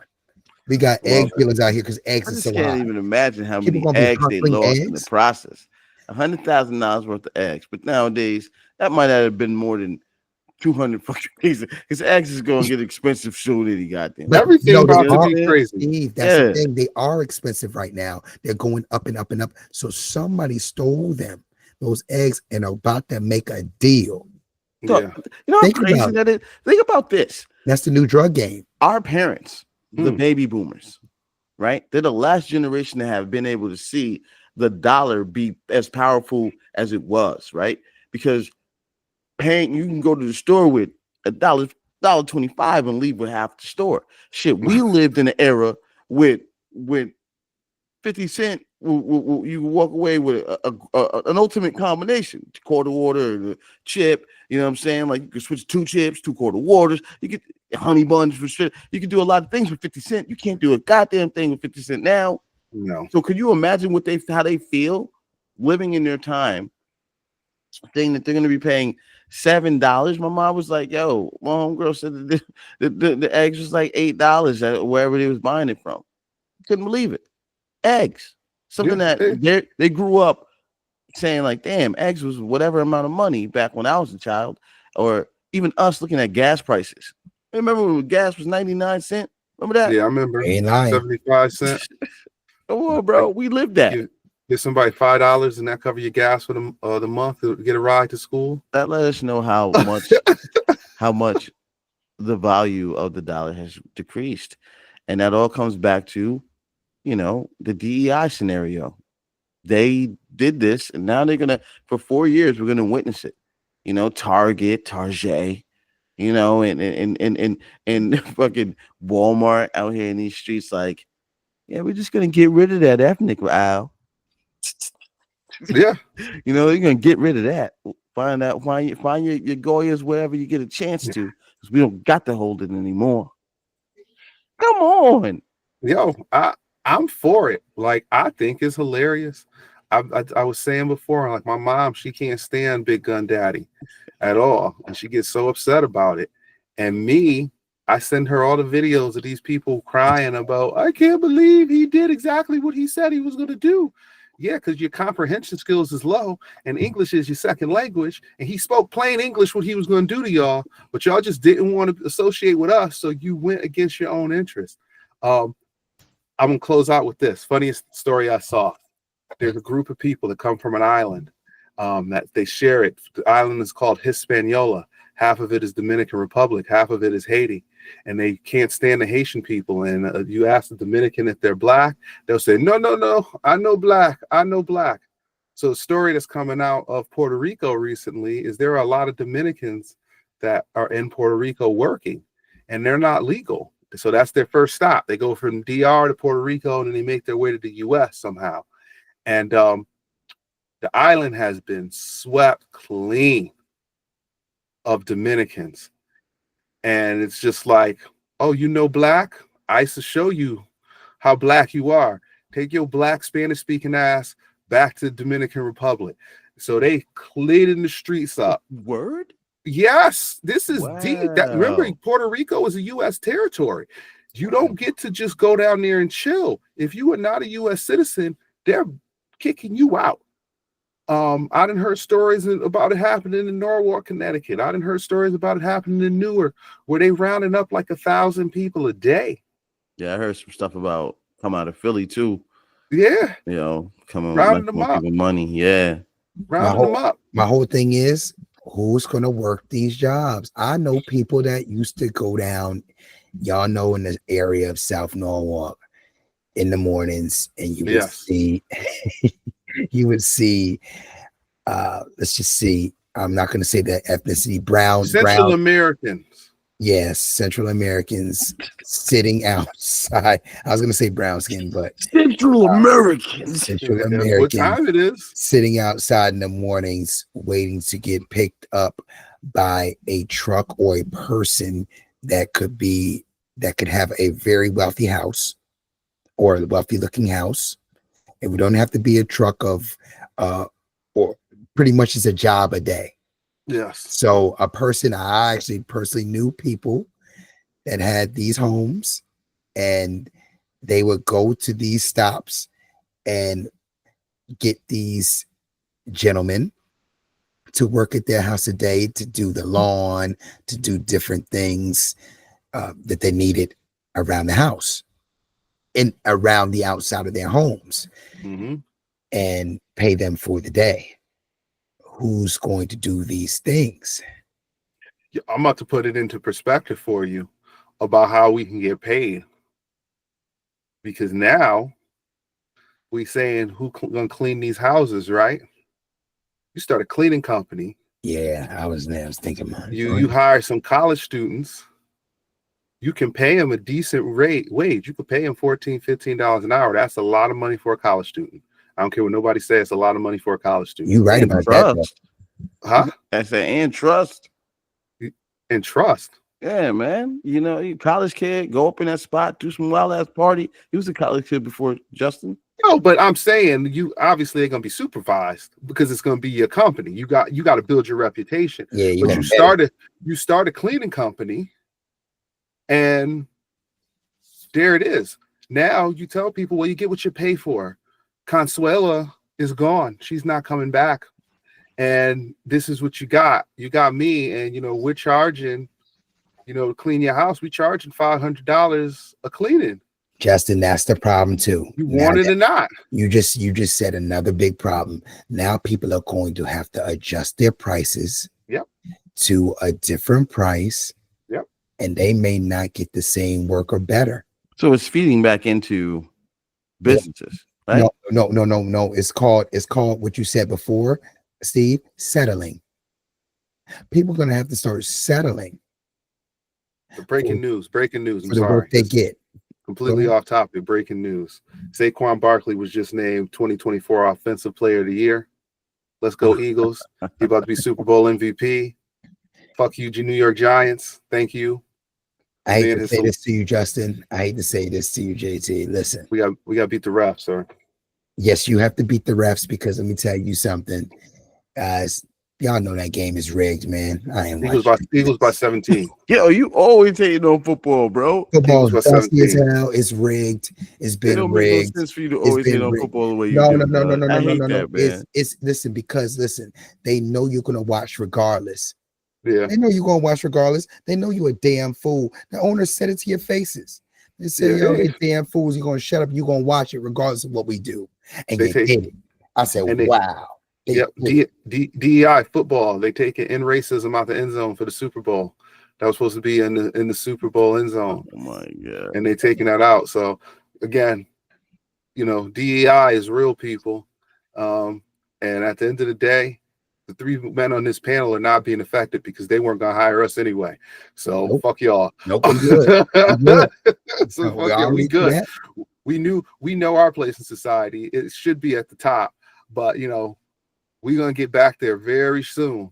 We got egg dealers out here because eggs are so high. I can't even imagine how many eggs they lost in the process. $100,000 worth of eggs, but nowadays that might have been more than 200 fucking pieces. His eggs is going to get expensive soon. He got them. Everything about to be crazy. Steve, that's the thing. They are expensive right now. They're going up and up and up. So somebody stole them, those eggs, and are about to make a deal. So, you know how crazy that is? Think about this. That's the new drug game. Our parents, the baby boomers, right? They're the last generation to have been able to see the dollar be as powerful as it was, right? Because you can go to the store with $1.25 and leave with half the store. Shit, we lived in an era with 50 cent you walk away with an ultimate combination: quarter water and a chip. You know what I'm saying? Like, you can switch 2 chips, 2 quarter waters. You could honey buns for shit. You can do a lot of things with 50 cent. You can't do a goddamn thing with 50 cent now. No. So could you imagine how they feel living in their time, thing that they're going to be paying $7? My mom was like, "Yo, my homegirl said that the eggs was like $8 at wherever they was buying it from." Couldn't believe it. Eggs, something that they grew up saying like, "Damn, eggs was whatever amount of money back when I was a child," or even us looking at gas prices. Remember when gas was 99 cents? Remember that? Yeah, I remember. Ain't lying. 75 cents. Come on, bro. We lived that. Give somebody $5 and that cover your gas for the month to get a ride to school. That let us know how much the value of the dollar has decreased, and that all comes back to, the DEI scenario. They did this, and now they're gonna, for 4 years, we're gonna witness it. Target, and fucking Walmart out here in these streets, like, yeah, we're just gonna get rid of that ethnic aisle. Yeah, you're gonna get rid of that. Find your Goyas wherever you get a chance to, because we don't got to hold it anymore. Come on, yo, I'm for it. Like, I think it's hilarious. I was saying before, like, my mom, she can't stand Big Gun Daddy at all, and she gets so upset about it. And me, I send her all the videos of these people crying about, I can't believe he did exactly what he said he was going to do. Yeah, because your comprehension skills is low, and English is your second language, and he spoke plain English what he was going to do to y'all, but y'all just didn't want to associate with us, so you went against your own interests. I'm going to close out with this. Funniest story I saw. There's a group of people that come from an island that they share it. The island is called Hispaniola. Half of it is Dominican Republic. Half of it is Haiti. And they can't stand the Haitian people. And you ask the Dominican if they're black, they'll say, no, I know black. So the story that's coming out of Puerto Rico recently is there are a lot of Dominicans that are in Puerto Rico working, and they're not legal. So that's their first stop. They go from DR to Puerto Rico, and then they make their way to the U.S. somehow. And the island has been swept clean of Dominicans. And it's just like, oh, black? I used to show you how black you are. Take your black Spanish-speaking ass back to the Dominican Republic. So they cleared the streets up. Word? Yes, this is deep. Remember, Wow. Puerto Rico is a U.S. territory. You don't get to just go down there and chill. If you are not a U.S. citizen, they're kicking you out. I done heard stories about it happening in Norwalk, Connecticut. I done heard stories about it happening in Newark, where they rounding up like 1,000 people a day. Yeah, I heard some stuff about come out of Philly too. Yeah, coming rounding with them up, money. Yeah, rounding them up. My whole thing is, who's gonna work these jobs? I know people that used to go down, y'all know, in the area of South Norwalk in the mornings, and you would see, let's just see. I'm not going to say the ethnicity, Central Americans. Yes, Central Americans sitting outside. I was going to say brown skin, but Central Americans. Central Americans. What time it is? Sitting outside in the mornings, waiting to get picked up by a truck or a person that could have a very wealthy house or a wealthy looking house. And we don't have to be a truck of, or pretty much it's a job a day. Yes. So I actually personally knew people that had these homes, and they would go to these stops and get these gentlemen to work at their house a day, to do the lawn, to do different things that they needed around the house and around the outside of their homes, and pay them for the day. Who's going to do these things? I'm about to put it into perspective for you about how we can get paid. Because now we saying who gonna clean these houses, right? You start a cleaning company. Yeah, I was thinking about it. You hire some college students. You can pay them a decent wage. You could pay them $14, $15 an hour. That's a lot of money for a college student. I don't care what nobody says. It's a lot of money for a college student. You right And about that, though. trust. Huh? I said, and trust. And trust. Yeah, man. You know, you college kid, go up in that spot, do some wild ass party. He was a college kid before Justin. No, but I'm saying you obviously they're gonna be supervised because it's gonna be your company. You got to build your reputation. Yeah, But you start a cleaning company, and there it is. Now you tell people, well, you get what you pay for. Consuela is gone. She's not coming back. And this is what you got. You got me, and we're charging, to clean your house. We charging $500 a cleaning. Justin, that's the problem too. You want it or not. You just said another big problem. Now people are going to have to adjust their prices to a different price. Yep. And they may not get the same work or better. So it's feeding back into businesses, right? No. It's called what you said before, Steve, settling. People are going to have to start settling. Breaking news. I'm for the sorry. work they get. Completely off topic. Breaking news. Saquon Barkley was just named 2024 Offensive Player of the Year. Let's go Eagles. He about to be Super Bowl MVP. Fuck you, New York Giants. Thank you. I hate to say this to you, Justin. I hate to say this to you, JT. Listen, we got to beat the refs, sir. Yes, you have to beat the refs because let me tell you something. Y'all know that game is rigged, man. I am Eagles by 17. Yo, you always hating on football, bro. Football is dusty as hell. It's rigged. It's been don't rigged. Make no sense for you to always hate on football the way you do. No. I hate that, man. It's listen, because they know you're gonna watch regardless. Yeah. They know you're gonna watch regardless. They know you a damn fool. The owner said it to your faces. They said, yo, you damn fools, you're gonna shut up, you're gonna watch it regardless of what we do. And you did it. I said, wow. D.E.I. football. They take it in racism out the end zone for the Super Bowl. That was supposed to be in the Super Bowl end zone. Oh my God. And they taking that out. So again, DEI is real, people. And at the end of the day, the three men on this panel are not being affected because they weren't gonna hire us anyway. So fuck y'all. Nope, I'm good. I'm good. So fuck y'all. We good. We know our place in society. It should be at the top, but we're going to get back there very soon.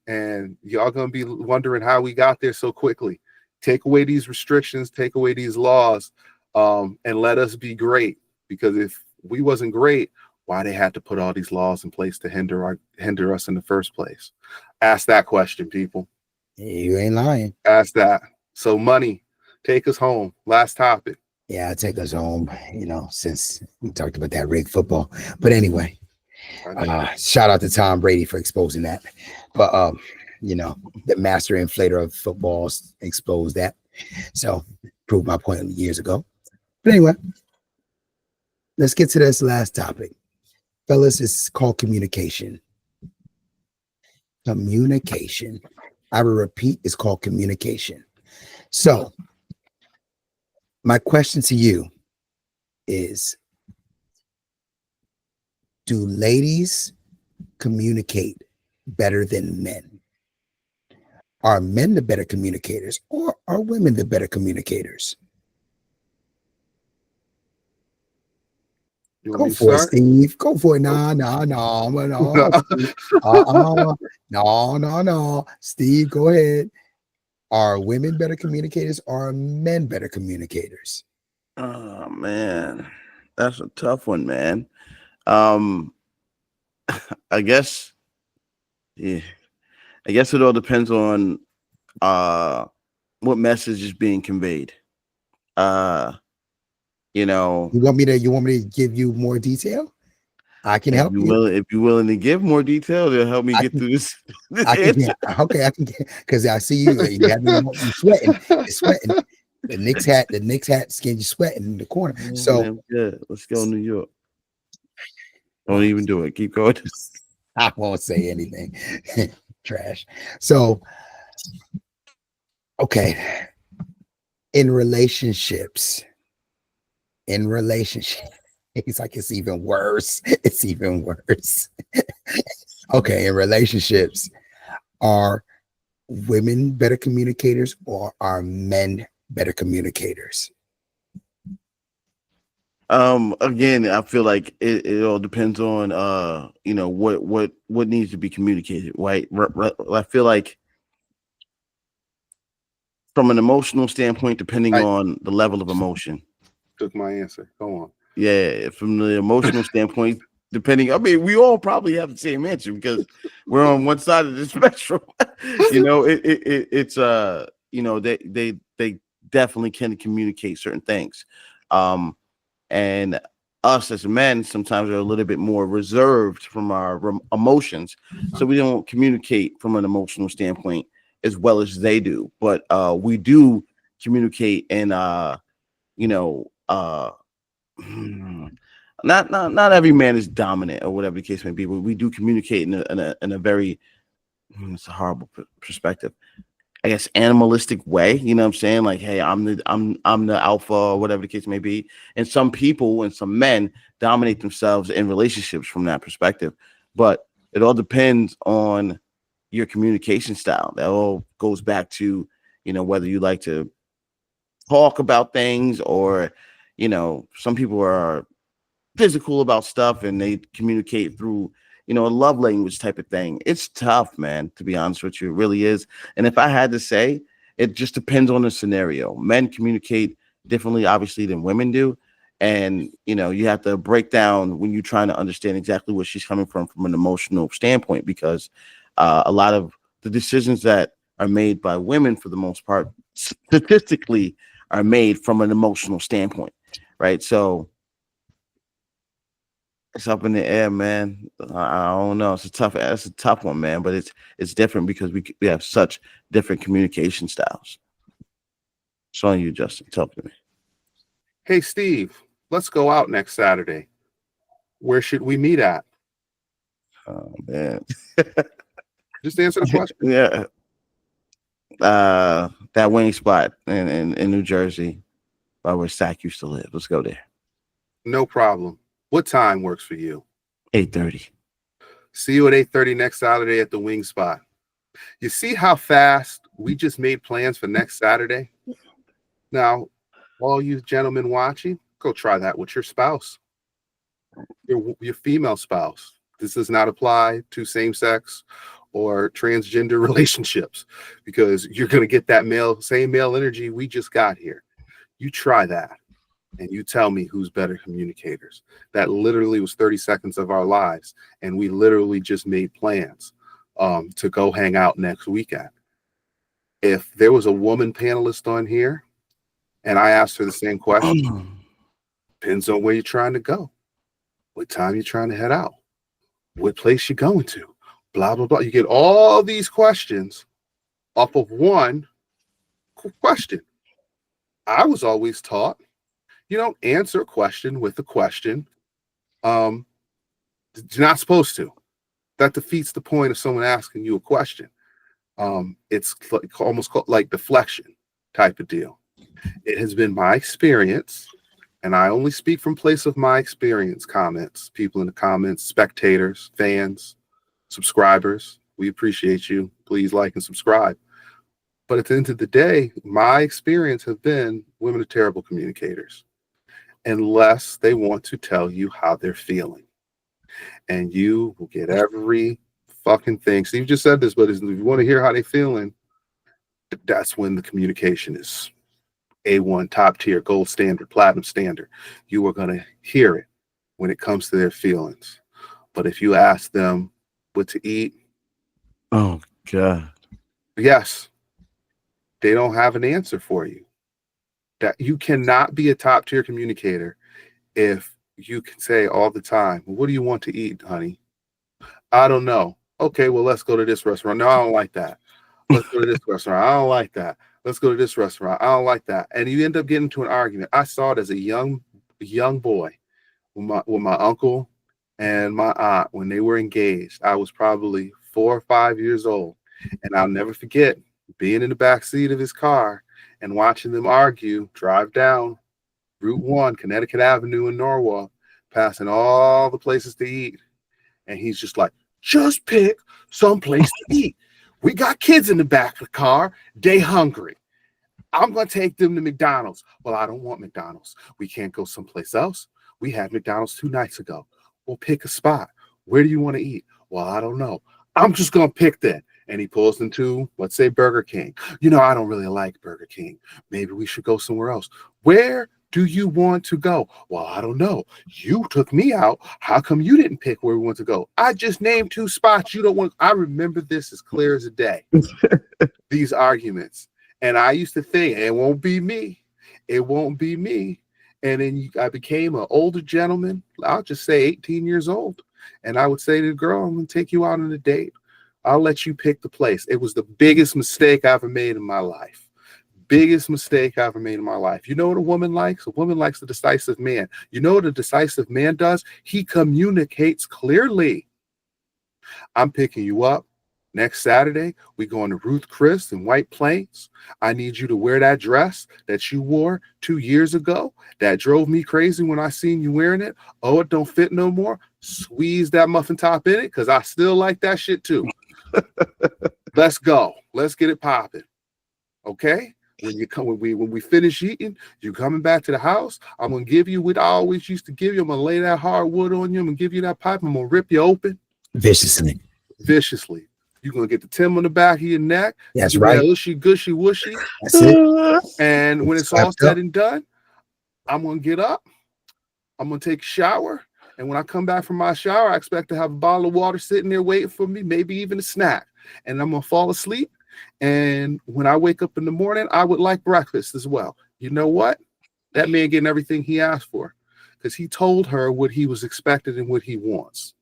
And y'all going to be wondering how we got there so quickly. Take away these restrictions, take away these laws, and let us be great. Because if we wasn't great, why they had to put all these laws in place to hinder us in the first place? Ask that question, people. You ain't lying. Ask that. So money, take us home. Last topic. Yeah, take us home, since we talked about that rigged football. But anyway. Shout out to Tom Brady for exposing that. But the master inflator of football exposed that. So proved my point years ago. But anyway, let's get to this last topic. Fellas, it's called communication. Communication. I will repeat, it's called communication. So my question to you is, do ladies communicate better than men? Are men the better communicators, or are women the better communicators? Go for it, Steve. Go for it. No. No. Steve, go ahead. Are women better communicators, or are men better communicators? Oh man, that's a tough one, man. I guess it all depends on what message is being conveyed. You want me to give you more detail? I can help you. If you're willing to give more detail to help me get through this answer. Okay, I can get, because I see you sweating. You're sweating. The Knicks hat skin you sweating in the corner. So man, good. Let's go New York. Don't even do it. Keep going. I won't say anything. Trash. So, okay. In relationships, he's like, it's even worse. It's even worse. Okay. In relationships, are women better communicators, or are men better communicators? Again, I feel like it all depends on what needs to be communicated, right? I feel like from an emotional standpoint, depending I on the level of emotion. took my answer. Go on. Yeah, from the emotional standpoint, depending, I mean, we all probably have the same answer because we're on one side of the spectrum. They definitely can communicate certain things. And us as men sometimes are a little bit more reserved from our emotions, so we don't communicate from an emotional standpoint as well as they do. But we do communicate in you know not every man is dominant or whatever the case may be, but we do communicate in a very it's a horrible perspective, I guess, animalistic way. You know what I'm saying? Like, hey, I'm the alpha or whatever the case may be. And some people and some men dominate themselves in relationships from that perspective. But it all depends on your communication style. That all goes back to, whether you like to talk about things or, some people are physical about stuff and they communicate through a love language type of thing. It's tough, man, to be honest with you. It really is. And if I had to say, it just depends on the scenario. Men communicate differently obviously than women do, and you have to break down when you're trying to understand exactly where she's coming from an emotional standpoint, because a lot of the decisions that are made by women for the most part statistically are made from an emotional standpoint, right? So it's up in the air, man. I don't know. It's a tough one, man. But it's different because we have such different communication styles. It's on you, Justin. Talk to me. Hey, Steve, let's go out next Saturday. Where should we meet at? Oh man. Just answer the question. Yeah. That wing spot in New Jersey, by where Sack used to live. Let's go there. No problem. What time works for you? 8:30. See you at 8:30 next Saturday at the wing spot. You see how fast we just made plans for next Saturday? Now, all you gentlemen watching, go try that with your spouse, your female spouse. This does not apply to same-sex or transgender relationships, because you're going to get that same male energy we just got here. You try that and you tell me who's better communicators. That literally was 30 seconds of our lives, and we literally just made plans to go hang out next weekend. If there was a woman panelist on here and I asked her the same question, depends on where you're trying to go, what time you're trying to head out, what place you're going to, blah, blah, blah. You get all these questions off of one question. I was always taught you don't answer a question with a question. You're not supposed to. That defeats the point of someone asking you a question. It's almost like deflection type of deal. It has been my experience, and I only speak from place of my experience. Comments, people in the comments, spectators, fans, subscribers, we appreciate you. Please like and subscribe. But at the end of the day, my experience has been women are terrible communicators unless they want to tell you how they're feeling. And you will get every fucking thing. Steve just said this, but if you want to hear how they're feeling, that's when the communication is A1, top tier, gold standard, platinum standard. You are going to hear it when it comes to their feelings. But if you ask them what to eat, oh God, yes, they don't have an answer for you. That you cannot be a top tier communicator if you can say all the time, what do you want to eat, honey? I don't know. Okay, well, let's go to this restaurant. No, I don't like that. Let's go to this restaurant. I don't like that. Let's go to this restaurant. I don't like that. And you end up getting into an argument. I saw it as a young boy with my uncle and my aunt when they were engaged. I was probably 4 or 5 years old. And I'll never forget being in the back seat of his car and watching them argue, drive down Route 1, Connecticut Avenue in Norwalk, passing all the places to eat. And he's just like, just pick some place to eat. We got kids in the back of the car. They hungry. I'm going to take them to McDonald's. Well, I don't want McDonald's. We can't go someplace else. We had McDonald's 2 nights ago. We'll pick a spot. Where do you want to eat? Well, I don't know. I'm just going to pick that. And he pulls into, let's say, Burger King. I don't really like Burger King. Maybe we should go somewhere else. Where do you want to go? Well, I don't know. You took me out. How come you didn't pick where we want to go? I just named 2 spots. You don't want. I remember this as clear as a day. These arguments. And I used to think, it won't be me. It won't be me. And then I became an older gentleman. I'll just say 18 years old. And I would say to the girl, I'm going to take you out on a date. I'll let you pick the place. It was the biggest mistake I ever made in my life. Biggest mistake I ever made in my life. You know what a woman likes? A woman likes the decisive man. You know what a decisive man does? He communicates clearly. I'm picking you up. Next Saturday, we going to Ruth Chris in White Plains. I need you to wear that dress that you wore 2 years ago that drove me crazy when I seen you wearing it. Oh, it don't fit no more. Squeeze that muffin top in it because I still like that shit too. Let's go. Let's get it popping. Okay? When we finish eating, you coming back to the house. I'm gonna give you what I always used to give you. I'm gonna lay that hardwood on you. I'm gonna give you that pipe. I'm gonna rip you open Viciously. You're going to get the Tim on the back of your neck. That's right. Ushy, gushy, whooshy. That's it. And when it's all said and done, I'm going to get up. I'm going to take a shower. And when I come back from my shower, I expect to have a bottle of water sitting there waiting for me, maybe even a snack. And I'm going to fall asleep. And when I wake up in the morning, I would like breakfast as well. You know what? That man getting everything he asked for because he told her what he was expected and what he wants.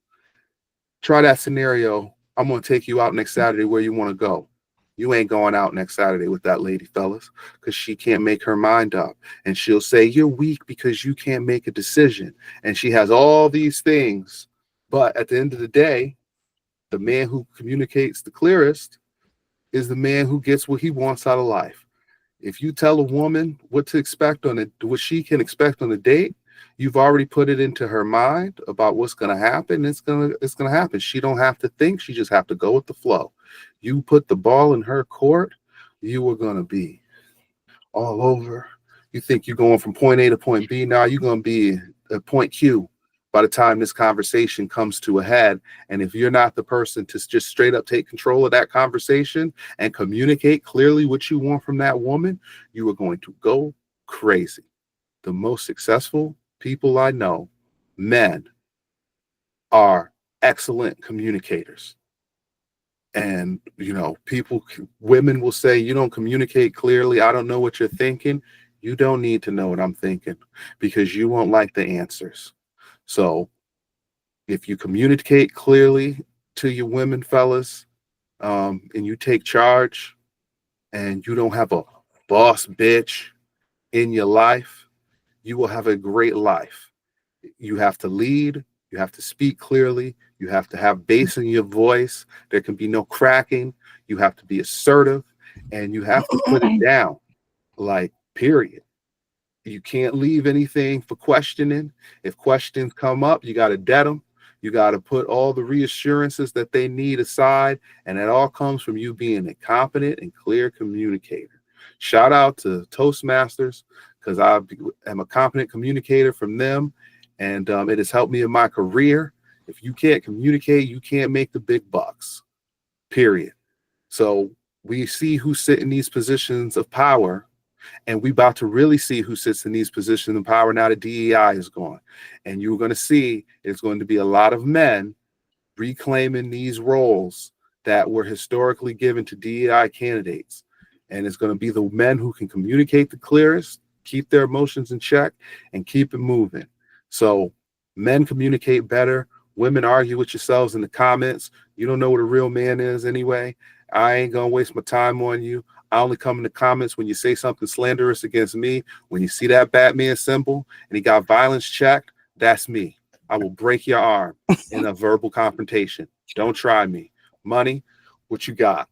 Try that scenario. I'm going to take you out next Saturday where you want to go. You ain't going out next Saturday with that lady, fellas, because she can't make her mind up. And she'll say, you're weak because you can't make a decision. And she has all these things. But at the end of the day, the man who communicates the clearest is the man who gets what he wants out of life. If you tell a woman what to expect what she can expect on a date, you've already put it into her mind about what's going to happen. It's going to happen. She don't have to think. She just have to go with the flow. You put the ball in her court, you are going to be all over. You think you're going from point A to point B. Now you're going to be at point Q by the time this conversation comes to a head. And if you're not the person to just straight up take control of that conversation and communicate clearly what you want from that woman, you are going to go crazy. The most successful people I know, men, are excellent communicators. And, women will say, you don't communicate clearly. I don't know what you're thinking. You don't need to know what I'm thinking because you won't like the answers. So if you communicate clearly to your women, fellas, and you take charge and you don't have a boss bitch in your life, you will have a great life. You have to lead. You have to speak clearly. You have to have bass in your voice. There can be no cracking. You have to be assertive and you have to put it down, period. You can't leave anything for questioning. If questions come up, you got to dead them. You got to put all the reassurances that they need aside. And it all comes from you being a competent and clear communicator. Shout out to Toastmasters because I am a competent communicator from them. And it has helped me in my career. If you can't communicate, you can't make the big bucks, period. So we see who sit in these positions of power, and we about to really see who sits in these positions of power now that DEI is gone. And you're going to see it's going to be a lot of men reclaiming these roles that were historically given to DEI candidates. And it's going to be the men who can communicate the clearest, keep their emotions in check, and keep it moving. So men communicate better. Women argue with yourselves in the comments. You don't know what a real man is anyway. I ain't going to waste my time on you. I only come in the comments when you say something slanderous against me. When you see that Batman symbol and he got violence checked, that's me. I will break your arm in a verbal confrontation. Don't try me. Money, what you got?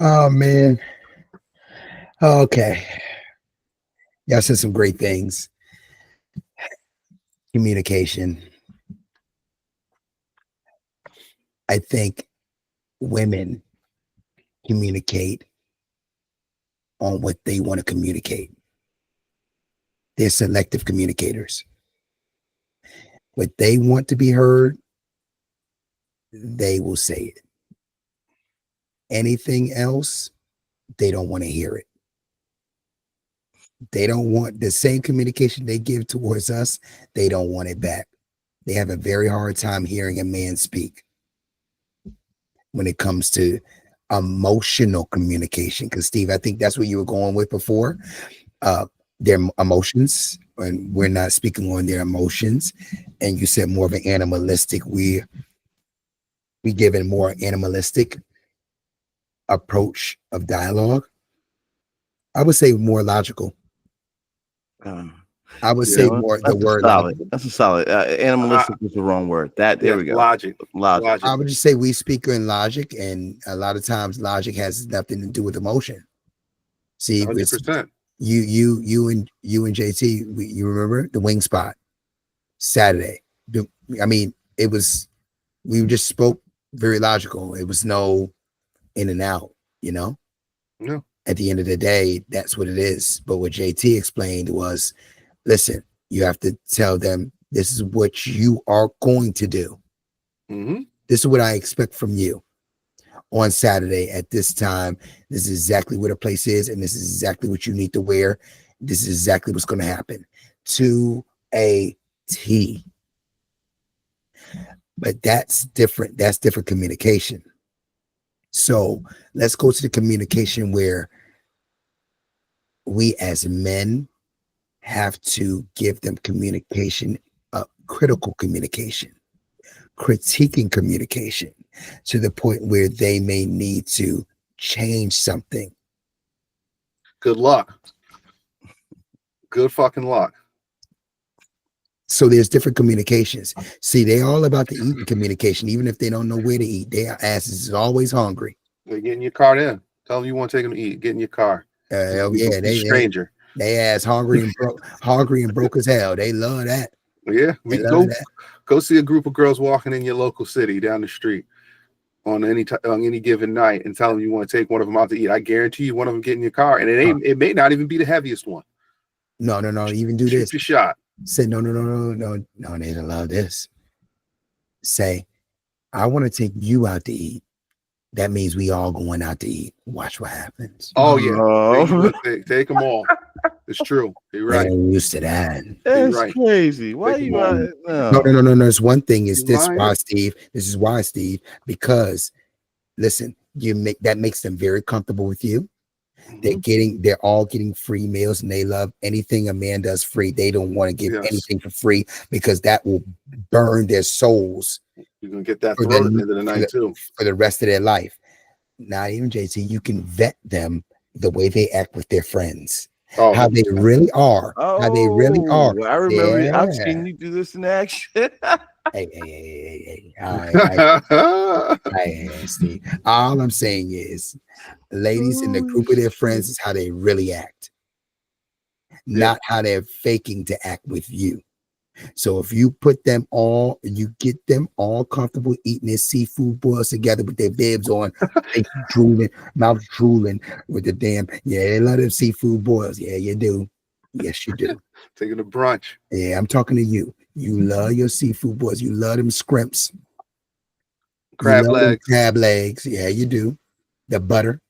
Oh, man. Okay. Y'all said some great things. Communication. I think women communicate on what they want to communicate. They're selective communicators. What they want to be heard, they will say it. Anything else, they don't want to hear it. They don't want the same communication they give towards us. They don't want it back. They have a very hard time hearing a man speak when it comes to emotional communication. Because Steve, I think that's what you were going with before. Their emotions, and we're not speaking on their emotions. And you said more of an animalistic. We give it more animalistic approach of dialogue. I would say more logical. I would say more the word solid. That's a solid. Animalistic is the wrong word. There we go. Logic. I would just say we speak in logic, and a lot of times logic has nothing to do with emotion. See, 100%. You and JT, you remember the wing spot Saturday? I mean, we just spoke very logical. It was no in and out, No. At the end of the day, that's what it is. But what JT explained was, listen, you have to tell them this is what you are going to do. Mm-hmm. This is what I expect from you on Saturday at this time. This is exactly where the place is, and this is exactly what you need to wear. This is exactly what's going to happen to a T. But that's different. That's different communication. So let's go to the communication where we as men have to give them communication, critical communication, critiquing communication, to the point where they may need to change something. Good luck. Good fucking luck. So there's different communications. See, they all about the eating communication, even if they don't know where to eat. Their asses is always hungry. They get in your car then. Tell them you want to take them to eat. Get in your car. Stranger. They ass hungry and broke as hell. They love that. Yeah, go see a group of girls walking in your local city down the street on any given night, and tell them you want to take one of them out to eat. I guarantee you, one of them get in your car, and it may not even be the heaviest one. No. Even do this. Shoot your shot. Say no. They don't love this. Say, I want to take you out to eat. That means we all going out to eat. Watch what happens. Oh yeah, take them all. It's true. You're right. I'm used to that. That's crazy. Why are you? No. It's one thing. Is this why, Steve? This is why, Steve. Because listen, that makes them very comfortable with you. They're all getting free meals, and they love anything a man does free. They don't want to give anything for free, because that will burn their souls. You're gonna get that throat at the end of the night too, for the rest of their life. Not even JT. You can vet them the way they act with their friends. How they really are. How they really are. I remember. I've seen you do this in action. Hey. Steve. All I'm saying is, ladies in the group of their friends is how they really act, not how they're faking to act with you. So if you you get them all comfortable eating their seafood boils together with their bibs on, mouth drooling with the they love them seafood boils. Yeah, you do. Yes, you do. Taking a brunch. Yeah, I'm talking to you. You love your seafood boils. You love them scrimps. Crab legs. Yeah, you do. The butter.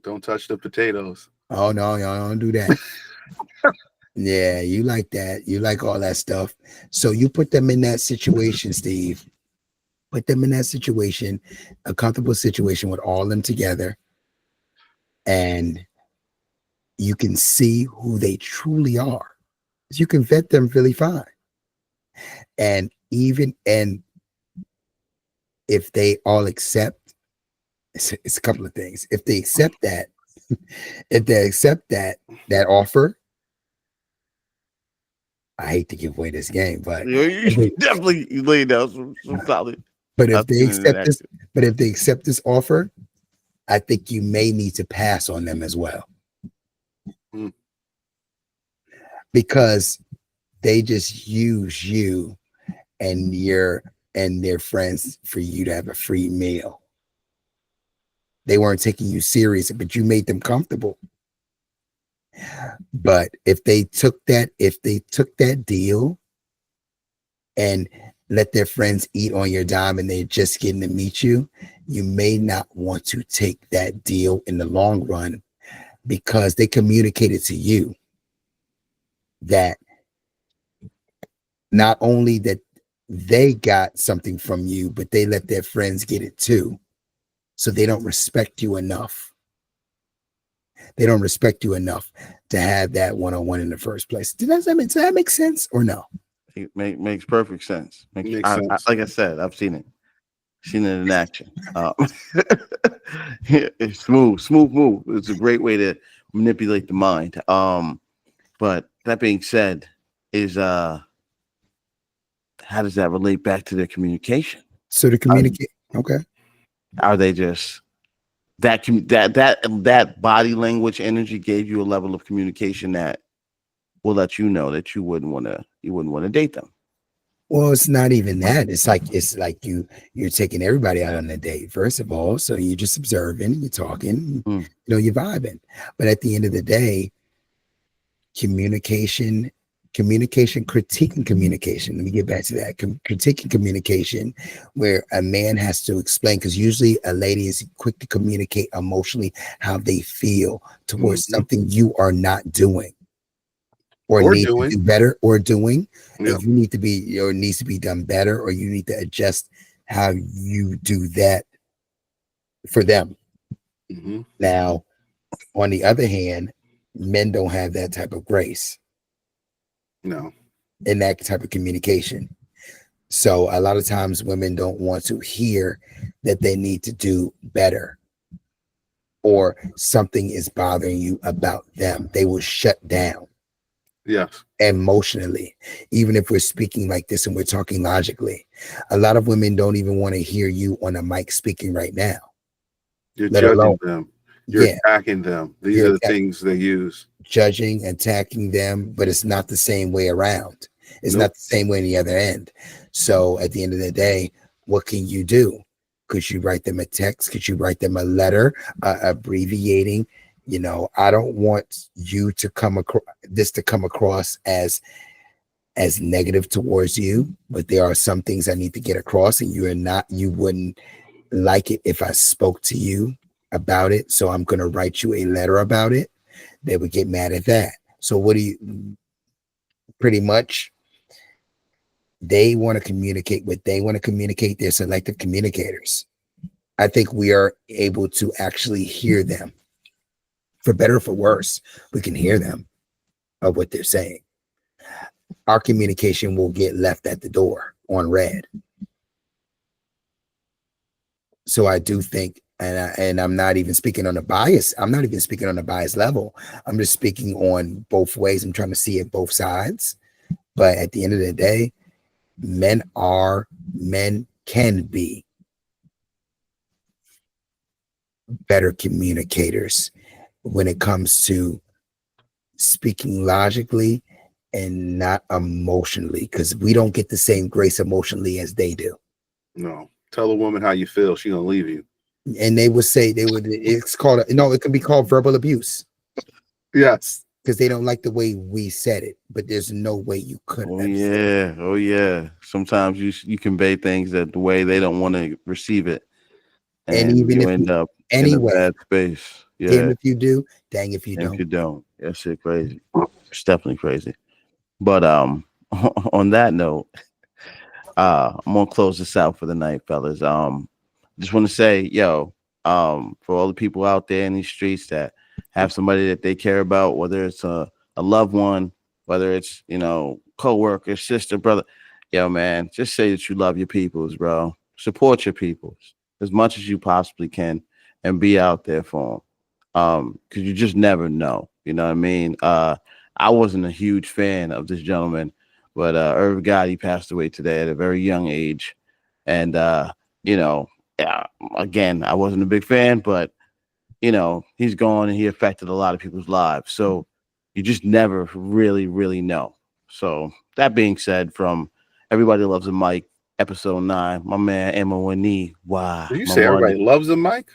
Don't touch the potatoes. Oh, no, y'all don't do that. Yeah, you like that. You like all that stuff. So you put them in that situation, Steve. Put them in that situation, a comfortable situation with all of them together. And you can see who they truly are. You can vet them really fine. And if they all accept, it's a couple of things. If they accept that, that offer, I hate to give away this game, but you definitely laid down some solid. But if they accept this offer, I think you may need to pass on them as well. Because they just use you and their friends for you to have a free meal. They weren't taking you serious, but you made them comfortable. But if they took that deal and let their friends eat on your dime and they're just getting to meet you, you may not want to take that deal in the long run, because they communicated to you that not only that they got something from you, but they let their friends get it too. So they don't respect you enough. They don't respect you enough to have that one-on-one in the first place. Does that make sense or no? It makes perfect sense. Makes sense. Like I said, I've seen it in action. It's smooth move. It's a great way to manipulate the mind. But that being said, is how does that relate back to their communication? So to communicate, okay. Are they just that body language energy gave you a level of communication that will let you know that you wouldn't want to date them? Well, it's not even that. It's like you're taking everybody out on a date, first of all. So you're just observing, you're talking, you're vibing. But at the end of the day, communication, critiquing communication. Let me get back to that. Critiquing communication, where a man has to explain, because usually a lady is quick to communicate emotionally how they feel towards something you are not doing. Or need to do better, or doing, yeah. and you need to be, or needs to be done better, or you need to adjust how you do that for them. Now, on the other hand, men don't have that type of grace. No. In that type of communication. So a lot of times women don't want to hear that they need to do better, or something is bothering you about them. They will shut down. Yes. Emotionally, even if we're speaking like this and we're talking logically. A lot of women don't even want to hear you on a mic speaking right now. You're judging them. You're attacking them. These are the things they use. Judging, attacking them, but it's not the same way around. It's not the same way on the other end. So at the end of the day, what can you do? Could you write them a text? Could you write them a letter, abbreviating? I don't want you to come across as negative towards you, but there are some things I need to get across, and you wouldn't like it if I spoke to you about it. So I'm going to write you a letter about it. They would get mad at that. So pretty much they want to communicate what they want to communicate. They're selective communicators. I think we are able to actually hear them. For better or for worse, we can hear them of what they're saying. Our communication will get left at the door on red. So I do think, and I'm not even speaking on a bias. I'm not even speaking on a bias level. I'm just speaking on both ways. I'm trying to see it both sides. But at the end of the day, men can be better communicators when it comes to speaking logically and not emotionally, because we don't get the same grace emotionally as they do. No. Tell a woman how you feel, she's gonna leave you. And they would say it can be called verbal abuse. Yes. Because they don't like the way we said it, but there's no way you could. Oh yeah. Sometimes you convey things that the way they don't want to receive it, and even you end up in a bad space. Yeah. Damn if you do, dang if you don't. If you don't, that shit crazy. It's definitely crazy. But on that note, I'm gonna close this out for the night, fellas. Just want to say, for all the people out there in these streets that have somebody that they care about, whether it's a loved one, whether it's coworker, sister, brother, man, just say that you love your peoples, bro. Support your peoples as much as you possibly can, and be out there for them. Because you just never know. You know what I mean? I wasn't a huge fan of this gentleman, but Irv Gotti passed away today at a very young age, and again, I wasn't a big fan, but he's gone and he affected a lot of people's lives. So you just never really, really know. So that being said, from Everybody Loves a Mic, episode 9, my man M-O-N-E. Why? Did you say everybody loves a mic?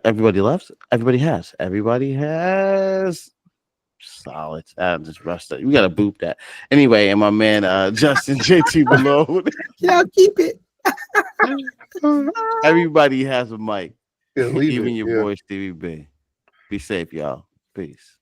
Everybody loves. Everybody has. Everybody has. Solid. I just rushed that. We gotta boop that. Anyway, and my man Justin JT Malone. Yeah, keep it. Everybody has a mic. Yeah, leave Even it. your Yeah. boy Stevie B. Be safe, y'all. Peace.